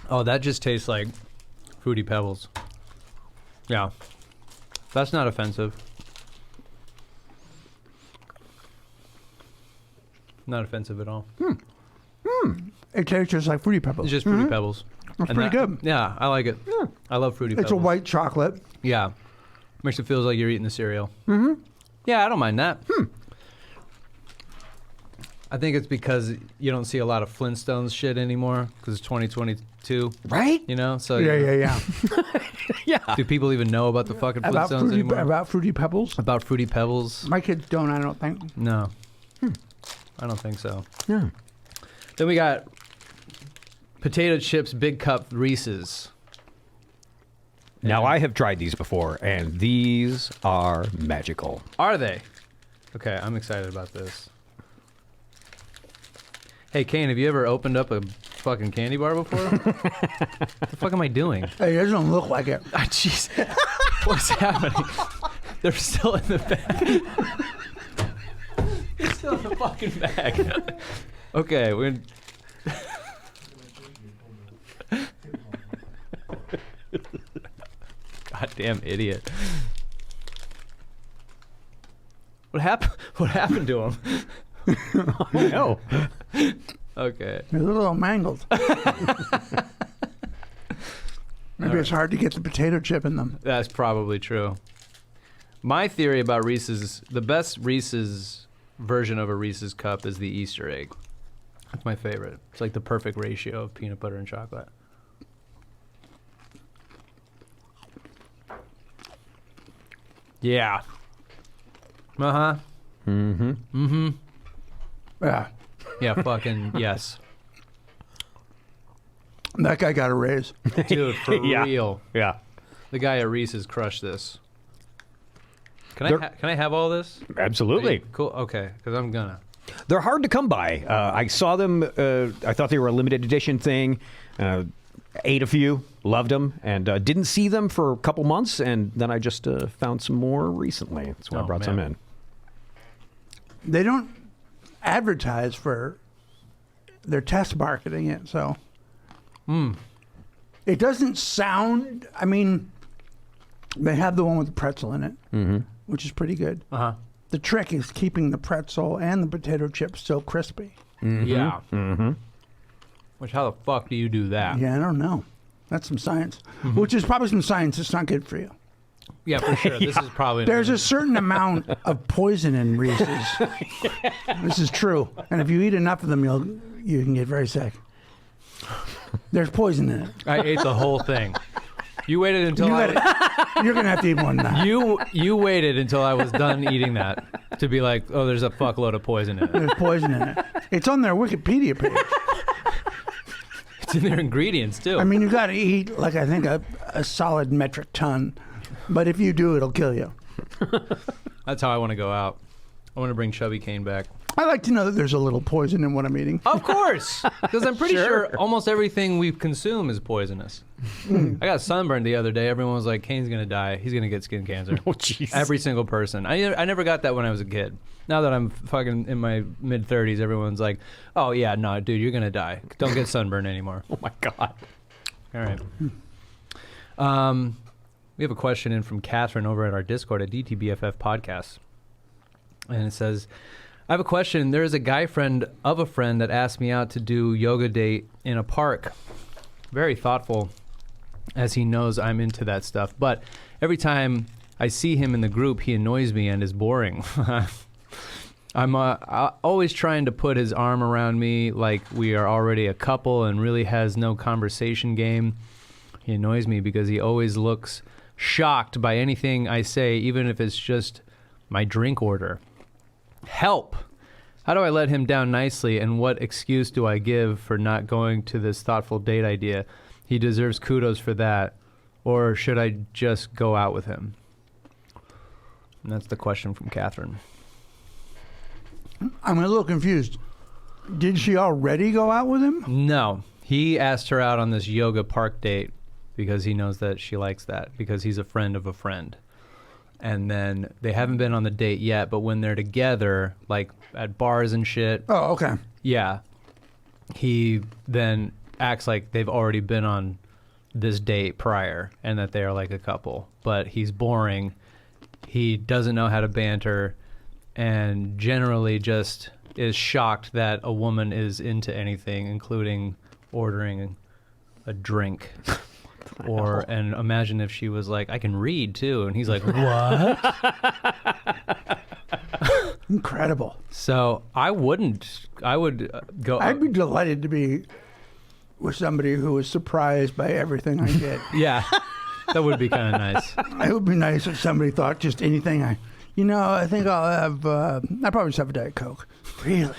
Speaker 2: Oh, that just tastes like Fruity Pebbles. Yeah. That's not offensive. Not offensive at all.
Speaker 1: It tastes just like Fruity Pebbles.
Speaker 2: It's just Fruity Pebbles.
Speaker 1: That's pretty good.
Speaker 2: Yeah, I like it.
Speaker 1: Yeah.
Speaker 2: I love Fruity Pebbles.
Speaker 1: It's a white chocolate.
Speaker 2: Yeah. Makes it feel like you're eating the cereal. Mm-hmm. Yeah, I don't mind that. I think it's because you don't see a lot of Flintstones shit anymore because it's 2022.
Speaker 3: Right?
Speaker 2: You know? So
Speaker 1: Yeah.
Speaker 3: Yeah.
Speaker 2: do people even know about the fucking Flintstones anymore?
Speaker 1: About Fruity Pebbles?
Speaker 2: About Fruity Pebbles?
Speaker 1: My kids don't, I don't think.
Speaker 2: No. I don't think so.
Speaker 3: Yeah.
Speaker 2: Then we got potato chips, big cup Reese's.
Speaker 3: Now, I have tried these before, and these are magical.
Speaker 2: Are they? Okay, I'm excited about this. Hey, Kane, have you ever opened up a fucking candy bar before? What the fuck am I doing?
Speaker 1: Hey, it doesn't look like it.
Speaker 2: Ah, jeez. What's happening? They're still in the bag. They're still in the fucking bag. Okay, we're... Goddamn idiot. What happened to him?
Speaker 3: No.
Speaker 2: Okay.
Speaker 1: They're a little mangled. Maybe it's hard to get the potato chip in them.
Speaker 2: That's probably true. My theory about Reese's, the best Reese's version of a Reese's cup is the Easter egg. That's my favorite. It's like the perfect ratio of peanut butter and chocolate. Yeah. Uh-huh.
Speaker 3: Mm-hmm.
Speaker 2: Mm-hmm.
Speaker 1: Yeah.
Speaker 2: Yeah, fucking yes.
Speaker 1: That guy got a raise.
Speaker 2: Dude, for
Speaker 3: Yeah.
Speaker 2: real.
Speaker 3: Yeah.
Speaker 2: The guy at Reese's crushed this. Can I have all this?
Speaker 3: Absolutely.
Speaker 2: Cool. Okay, because I'm gonna.
Speaker 3: They're hard to come by. I saw them. I thought they were a limited edition thing. Ate a few, loved them, and didn't see them for a couple months, and then I just found some more recently. That's why I brought some in.
Speaker 1: They don't advertise for their test marketing it, so it doesn't sound. I mean, they have the one with the pretzel in it, which is pretty good.
Speaker 2: Uh-huh.
Speaker 1: The trick is keeping the pretzel and the potato chips still crispy.
Speaker 2: Yeah.
Speaker 3: Mm-hmm.
Speaker 2: Which, how the fuck do you do that?
Speaker 1: Yeah, I don't know. That's some science, which is probably some science that's not good for you.
Speaker 2: Yeah, for sure. This is probably...
Speaker 1: There's a certain amount of poison in Reese's. This is true. And if you eat enough of them, you can get very sick. There's poison in it.
Speaker 2: I ate the whole thing. You waited until
Speaker 1: You're going to have to eat more than that.
Speaker 2: You waited until I was done eating that to be like, oh, there's a fuckload of poison in it.
Speaker 1: There's poison in it. It's on their Wikipedia page.
Speaker 2: It's in their ingredients, too.
Speaker 1: I mean, you got to eat, like, I think a solid metric ton. But if you do, it'll kill you.
Speaker 2: That's how I want to go out. I want to bring Chubby Kane back.
Speaker 1: I like to know that there's a little poison in what I'm eating.
Speaker 2: Of course! Because I'm pretty sure almost everything we consume is poisonous. I got sunburned the other day. Everyone was like, Kane's going to die. He's going to get skin cancer.
Speaker 3: Oh, jeez.
Speaker 2: Every single person. I never got that when I was a kid. Now that I'm fucking in my mid-30s, everyone's like, oh, yeah, no, dude, you're going to die. Don't get sunburned anymore.
Speaker 3: Oh, my God.
Speaker 2: All right. We have a question in from Catherine over at our Discord at DTBFF Podcast. And it says, I have a question. There is a guy friend of a friend that asked me out to do yoga date in a park. Very thoughtful, as he knows I'm into that stuff. But every time I see him in the group, he annoys me and is boring. I'm always trying to put his arm around me like we are already a couple and really has no conversation game. He annoys me because he always looks shocked by anything I say, even if it's just my drink order. Help! How do I let him down nicely, and what excuse do I give for not going to this thoughtful date idea? He deserves kudos for that. Or should I just go out with him? And that's the question from Catherine.
Speaker 1: I'm a little confused. Did she already go out with him?
Speaker 2: No. He asked her out on this yoga park date because he knows that she likes that, because he's a friend of a friend. And then they haven't been on the date yet, but when they're together, like at bars and shit,
Speaker 1: Oh, okay.
Speaker 2: yeah, he then acts like they've already been on this date prior and that they're like a couple. But he's boring. He doesn't know how to banter and generally just is shocked that a woman is into anything, including ordering a drink. And imagine if she was like, I can read too. And he's like, what?
Speaker 1: Incredible.
Speaker 2: So I would go.
Speaker 1: I'd be delighted to be with somebody who was surprised by everything I did.
Speaker 2: Yeah, that would be kind of nice.
Speaker 1: It would be nice if somebody thought just anything I think I'll have, I probably just have a Diet Coke. Really?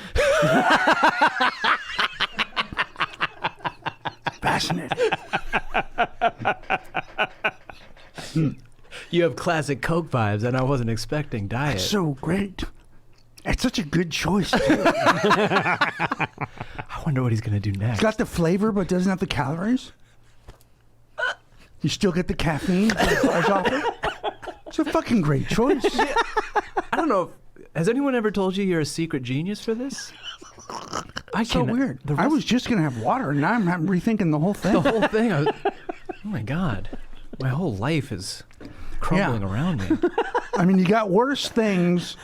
Speaker 1: Fascinating.
Speaker 2: You have classic Coke vibes, and I wasn't expecting diet.
Speaker 1: It's so great. It's such a good choice, too.
Speaker 2: I wonder what he's going to do next.
Speaker 1: It's got the flavor, but doesn't have the calories. You still get the caffeine that bars off it. It's a fucking great choice.
Speaker 2: I don't know. Has anyone ever told you you're a secret genius for this?
Speaker 1: So weird. I was just going to have water, and now I'm rethinking the whole thing.
Speaker 2: The whole thing. Oh my God. My whole life is crumbling around me.
Speaker 1: I mean, you got worse things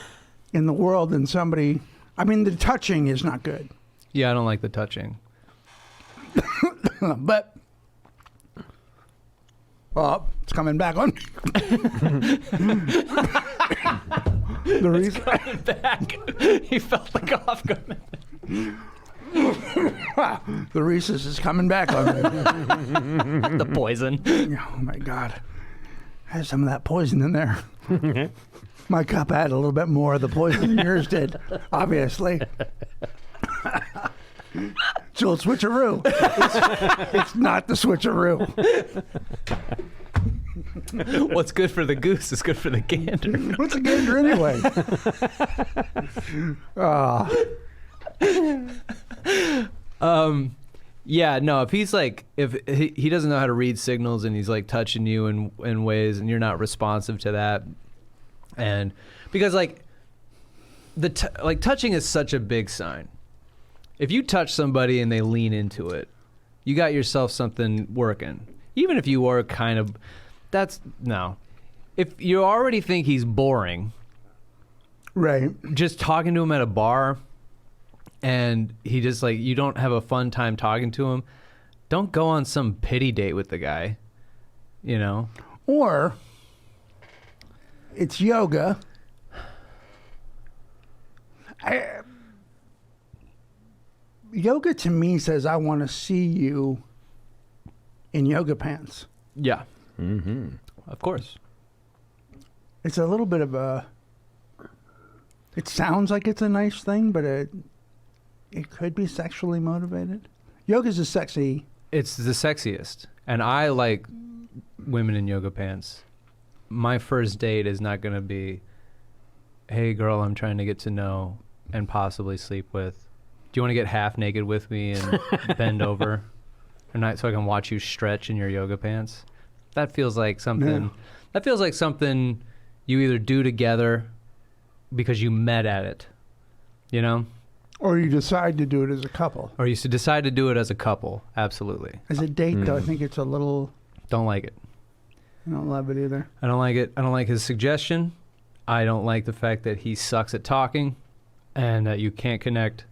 Speaker 1: in the world than somebody. I mean, the touching is not good.
Speaker 2: Yeah, I don't like the touching.
Speaker 1: But, well, it's coming back on. The reason
Speaker 2: Coming back. He felt the cough coming.
Speaker 1: the Reese's is coming back on me.
Speaker 2: The poison.
Speaker 1: Oh my God, I had some of that poison in there. My cup had a little bit more of the poison than yours did, obviously. So it's switcheroo. It's not the switcheroo.
Speaker 2: What's good for the goose is good for the gander.
Speaker 1: What's a gander anyway?
Speaker 2: Yeah, no, if he's like, if he doesn't know how to read signals and he's like touching you in ways and you're not responsive to that, and because like touching is such a big sign. If you touch somebody and they lean into it, you got yourself something working. Even if you are kind of, if you already think he's boring,
Speaker 1: Right.
Speaker 2: just talking to him at a bar and he just like, you don't have a fun time talking to him, don't go on some pity date with the guy, you know?
Speaker 1: Or it's yoga. Yoga to me says, I want to see you in yoga pants.
Speaker 2: Yeah. Mm-hmm. Of course.
Speaker 1: It's a little bit of a, it sounds like it's a nice thing, but it could be sexually motivated. Yoga's a sexy.
Speaker 2: It's the sexiest. And I like women in yoga pants. My first date is not going to be, hey girl, I'm trying to get to know and possibly sleep with. Do you want to get half naked with me and bend over or not so I can watch you stretch in your yoga pants? That feels like something.
Speaker 1: Yeah.
Speaker 2: That feels like something you either do together because you met at it, you know?
Speaker 1: Or you decide to do it as a couple.
Speaker 2: Or you decide to do it as a couple. Absolutely.
Speaker 1: As a date, though, I think it's a little.
Speaker 2: Don't like it.
Speaker 1: I don't love it either.
Speaker 2: I don't like it. I don't like his suggestion. I don't like the fact that he sucks at talking and that you can't connect.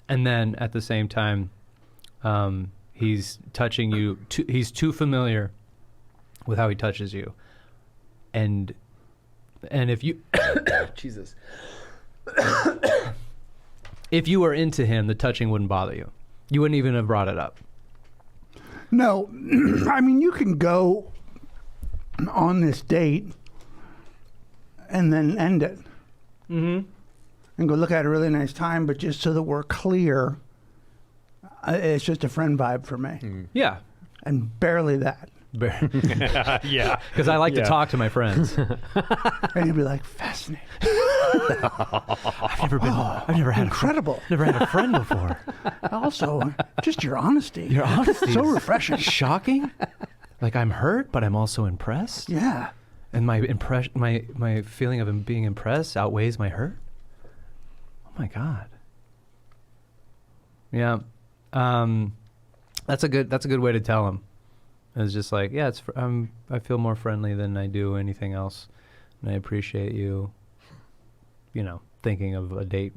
Speaker 2: And then at the same time, he's touching you. He's too familiar with how he touches you. And if you, Jesus, if you were into him, the touching wouldn't bother you. You wouldn't even have brought it up.
Speaker 1: No, I mean, you can go on this date and then end it.
Speaker 2: Mm-hmm.
Speaker 1: and go look at a really nice time, but just so that we're clear, it's just a friend vibe for me.
Speaker 2: Yeah.
Speaker 1: And barely that.
Speaker 3: Yeah.
Speaker 2: Because I like to talk to my friends.
Speaker 1: And you'll be like, fascinating.
Speaker 2: I've never had
Speaker 1: Incredible.
Speaker 2: never had a friend before.
Speaker 1: Also, just your honesty.
Speaker 2: Your honesty
Speaker 1: So
Speaker 2: is
Speaker 1: refreshing.
Speaker 2: shocking. Like I'm hurt, but I'm also impressed.
Speaker 1: Yeah.
Speaker 2: And my my feeling of being impressed outweighs my hurt. Oh my God. Yeah. That's a good way to tell him. It's just like, yeah, I feel more friendly than I do anything else, and I appreciate you, thinking of a date.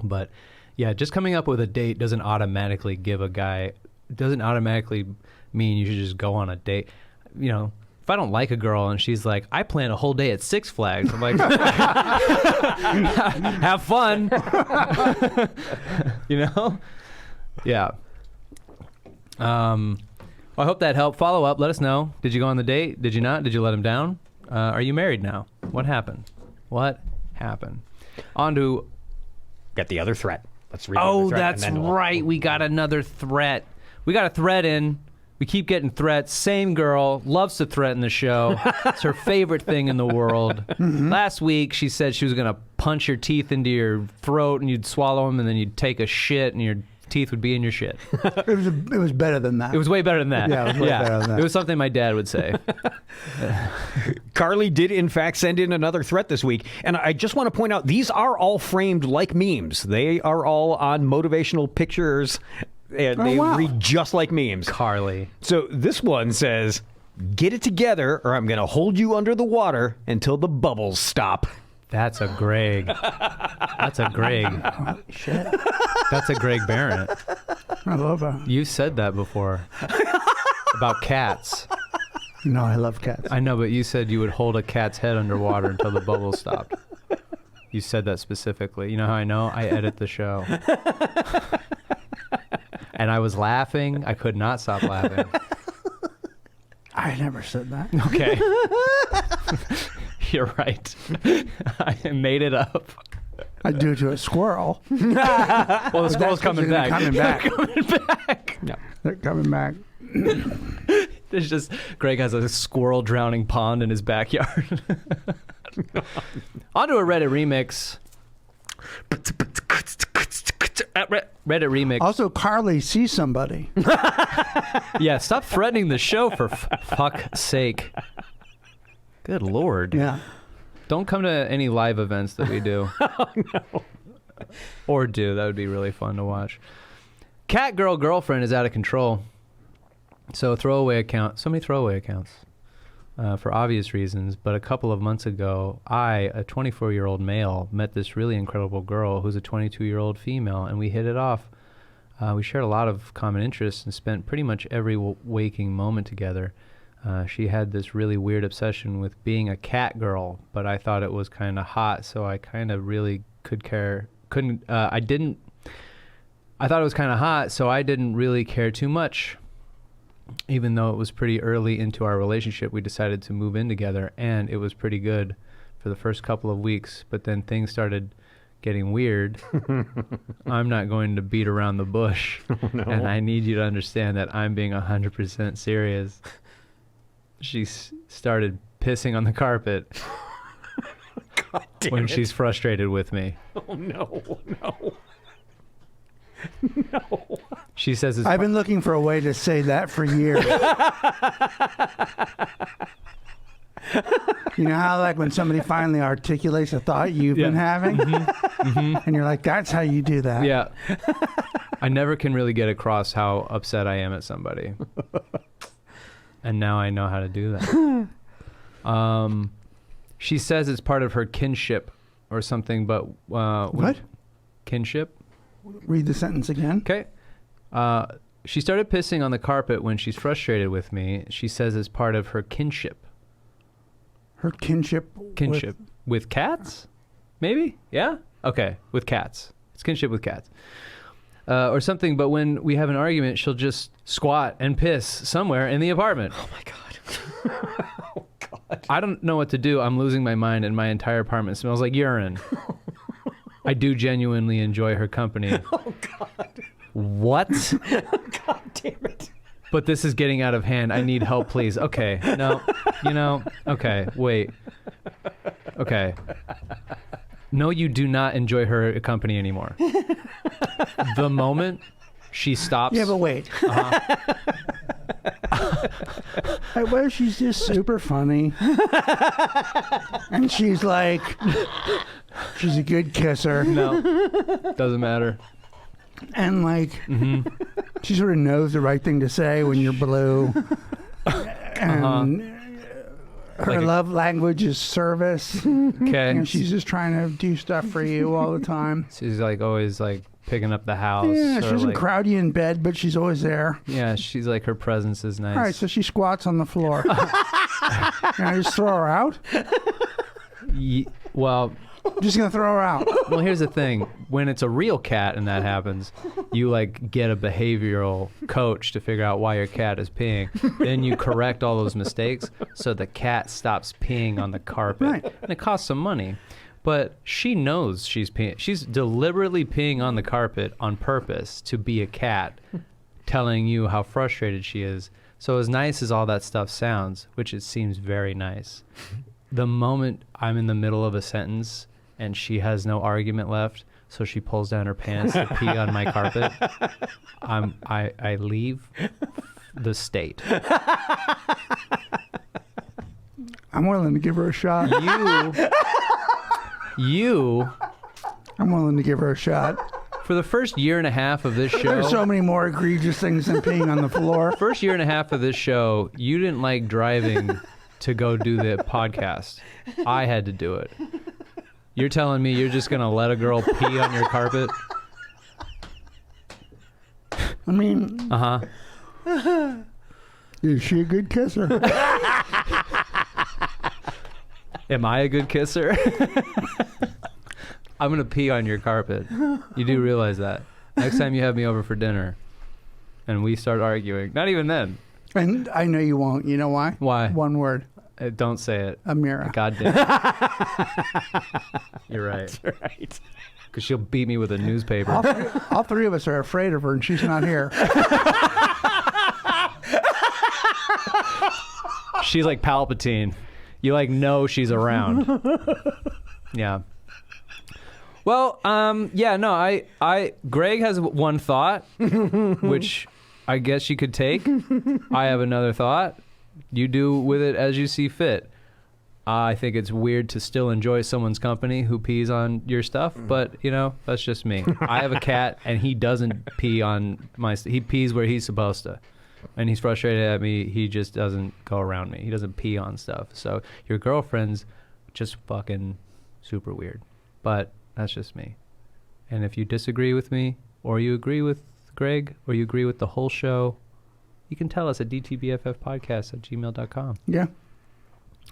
Speaker 2: But yeah, just coming up with a date doesn't automatically mean you should just go on a date. If I don't like a girl and she's like, I plan a whole day at Six Flags, I'm like, have fun. Yeah. I hope that helped. Follow up. Let us know. Did you go on the date? Did you not? Did you let him down? Are you married now? What happened? On to...
Speaker 3: Got the other threat. Let's read the other threat.
Speaker 2: That's right. We got another threat. We got a threat in. We keep getting threats. Same girl. Loves to threaten the show. It's her favorite thing in the world. Last week, she said she was going to punch your teeth into your throat and you'd swallow them and then you'd take a shit and your teeth would be in your shit.
Speaker 1: It was better than that.
Speaker 2: It was way better than that.
Speaker 1: Yeah, it was way better than that.
Speaker 2: It was something my dad would say.
Speaker 3: Carly did, in fact, send in another threat this week. And I just want to point out, these are all framed like memes. They are all on motivational pictures, and they read just like memes.
Speaker 2: Carly.
Speaker 3: So this one says, get it together or I'm going to hold you under the water until the bubbles stop.
Speaker 2: That's a Greg. That's a Greg.
Speaker 1: Holy shit.
Speaker 2: That's a Greg Behrendt.
Speaker 1: I love that.
Speaker 2: You said that before. About cats.
Speaker 1: No, I love cats.
Speaker 2: I know, but you said you would hold a cat's head underwater until the bubbles stopped. You said that specifically. You know how I know? I edit the show. And I was laughing. I could not stop laughing.
Speaker 1: I never said that.
Speaker 2: Okay. You're right. I made it up.
Speaker 1: I do it to a squirrel.
Speaker 2: Well, the squirrel's coming back.
Speaker 1: Coming back.
Speaker 2: Coming back.
Speaker 3: No.
Speaker 1: They're coming back.
Speaker 2: There's just Greg has a squirrel drowning pond in his backyard. On to a Reddit remix. Reddit remix.
Speaker 1: Also, Carly sees somebody.
Speaker 2: Yeah, stop threatening the show for fuck's sake. Good Lord.
Speaker 1: Yeah.
Speaker 2: Don't come to any live events that we do.
Speaker 3: Oh, no.
Speaker 2: Or do. That would be really fun to watch. Catgirl girlfriend is out of control. So throwaway account. So many throwaway accounts. For obvious reasons. But a couple of months ago, I, a 24-year-old male, met this really incredible girl who's a 22-year-old female, and we hit it off. We shared a lot of common interests and spent pretty much every waking moment together. She had this really weird obsession with being a cat girl, but I thought it was kind of hot, so I kind of really I thought it was kind of hot, so I didn't really care too much. Even though it was pretty early into our relationship, we decided to move in together, and it was pretty good for the first couple of weeks, but then things started getting weird. I'm not going to beat around the bush, and I need you to understand that I'm being 100% serious. She started pissing on the carpet when she's frustrated with me.
Speaker 3: Oh, no. No.
Speaker 2: She says it's...
Speaker 1: I've been looking for a way to say that for years. You know how, like, when somebody finally articulates a thought you've been having? And you're like, that's how you do that.
Speaker 2: Yeah. I never can really get across how upset I am at somebody. And now I know how to do that. She says it's part of her kinship or something, but...
Speaker 1: What?
Speaker 2: Kinship?
Speaker 1: Read the sentence again.
Speaker 2: Okay. She started pissing on the carpet when she's frustrated with me. She says it's part of her kinship.
Speaker 1: Her kinship?
Speaker 2: With cats? Maybe? Yeah? Okay. With cats. It's kinship with cats. Or something, but when we have an argument, she'll just squat and piss somewhere in the apartment.
Speaker 3: Oh, my God. Oh, God.
Speaker 2: I don't know what to do. I'm losing my mind, and my entire apartment smells like urine. I do genuinely enjoy her company.
Speaker 3: Oh, God.
Speaker 2: What?
Speaker 3: God damn it.
Speaker 2: But this is getting out of hand. I need help, please. Okay. No. Okay. Wait. Okay. No, you do not enjoy her company anymore. The moment she stops.
Speaker 1: Yeah, but wait. Well, she's just super funny. And she's like, she's a good kisser.
Speaker 2: No. Doesn't matter.
Speaker 1: And like, she sort of knows the right thing to say when you're blue. And her
Speaker 2: Like
Speaker 1: love language is service.
Speaker 2: Okay.
Speaker 1: And she's just trying to do stuff for you all the time.
Speaker 2: She's like always like picking up the house.
Speaker 1: Yeah, she
Speaker 2: or
Speaker 1: doesn't
Speaker 2: like,
Speaker 1: crowd you in bed, but she's always there.
Speaker 2: Yeah, she's like, her presence is nice.
Speaker 1: All right, so she squats on the floor. Can I just throw her out?
Speaker 2: Well,
Speaker 1: Just gonna throw her out.
Speaker 2: well, here's the thing. When it's a real cat and that happens, you like get a behavioral coach to figure out why your cat is peeing. Then you correct all those mistakes so the cat stops peeing on the carpet.
Speaker 1: Right.
Speaker 2: And it costs some money. But she knows she's peeing. She's deliberately peeing on the carpet on purpose to be a cat, telling you how frustrated she is. So as nice as all that stuff sounds, which it seems very nice, the moment I'm in the middle of a sentence and she has no argument left, so she pulls down her pants to pee on my carpet, I leave the state.
Speaker 1: I'm willing to give her a shot. I'm willing to give her a shot.
Speaker 2: For the first year and a half of this show,
Speaker 1: There's so many more egregious things than peeing on the floor.
Speaker 2: first year and a half of this show, you didn't like driving to go do the podcast. I had to do it. You're telling me you're just going to let a girl pee on your carpet?
Speaker 1: I mean, is she a good kisser?
Speaker 2: Am I a good kisser? I'm going to pee on your carpet. You do realize that. Next time you have me over for dinner and we start arguing, not even then.
Speaker 1: And I know you won't. You know why?
Speaker 2: Why?
Speaker 1: One word.
Speaker 2: Don't say it.
Speaker 1: Amira.
Speaker 2: God damn it. You're right.
Speaker 3: That's right.
Speaker 2: Because she'll beat me with a newspaper.
Speaker 1: All three of us are afraid of her, and she's not here.
Speaker 2: She's like Palpatine. You like know she's around. Yeah. Well, yeah, no, I Greg has one thought, which I guess you could take. I have another thought. You do with it as you see fit. I think it's weird to still enjoy someone's company who pees on your stuff, but you know, that's just me. I have a cat and he doesn't pee on he pees where he's supposed to. And he's frustrated at me. He just doesn't go around me. He doesn't pee on stuff. So your girlfriend's just fucking super weird. But that's just me. And if you disagree with me, or you agree with Greg, or you agree with the whole show, you can tell us at dtbffpodcast@gmail.com.
Speaker 1: Yeah.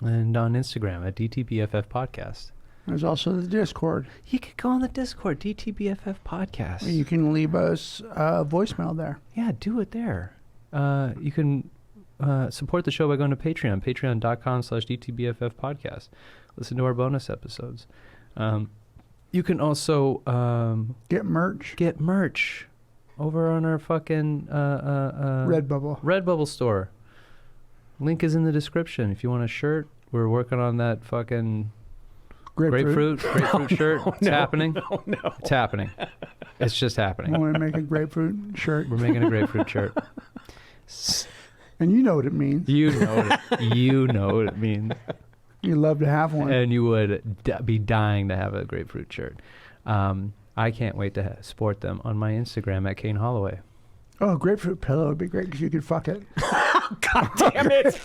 Speaker 2: And on Instagram at dtbffpodcast.
Speaker 1: There's also the Discord.
Speaker 2: You could go on the Discord, DTBFF Podcast.
Speaker 1: You can leave us a voicemail there.
Speaker 2: Yeah, do it there. You can support the show by going to Patreon, patreon.com/DTBFF podcast. Listen to our bonus episodes. You can also
Speaker 1: Get merch.
Speaker 2: get merch over on our fucking
Speaker 1: Redbubble
Speaker 2: store. Link is in the description. If you want a shirt, we're working on that fucking grapefruit shirt. It's happening.
Speaker 3: No.
Speaker 2: It's happening. It's just happening.
Speaker 1: I want to make a grapefruit shirt.
Speaker 2: We're making a grapefruit shirt.
Speaker 1: And you know what it means.
Speaker 2: You know what it means.
Speaker 1: You'd love to have one.
Speaker 2: And you would be dying to have a grapefruit shirt. I can't wait to sport them on my Instagram at Kane Holloway.
Speaker 1: Oh, grapefruit pillow would be great because you could fuck it.
Speaker 3: God damn it.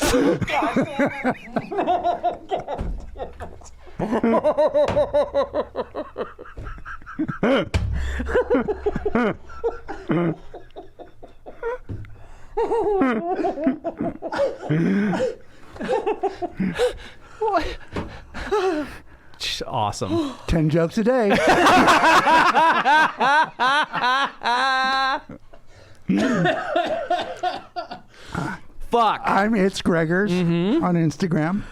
Speaker 2: What? Awesome.
Speaker 1: 10 jokes a day.
Speaker 2: Fuck.
Speaker 1: I'm It's Gregors on Instagram.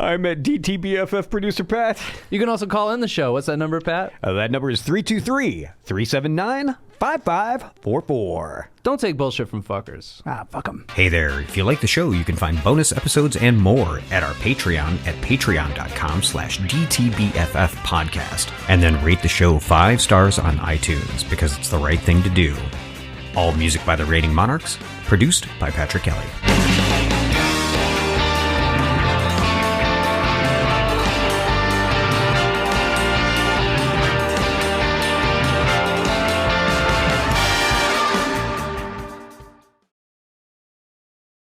Speaker 3: I'm at DTBFF producer Pat.
Speaker 2: You can also call in the show. What's that number, Pat?
Speaker 3: That number is 323-379-5544.
Speaker 2: Don't take bullshit from fuckers.
Speaker 1: Fuck them.
Speaker 3: Hey there, if you like the show, you can find bonus episodes and more at our Patreon at patreon.com/DTBFF podcast. And then rate the show 5 stars on iTunes because it's the right thing to do. All music by the Rating Monarchs, produced by Patrick Kelly.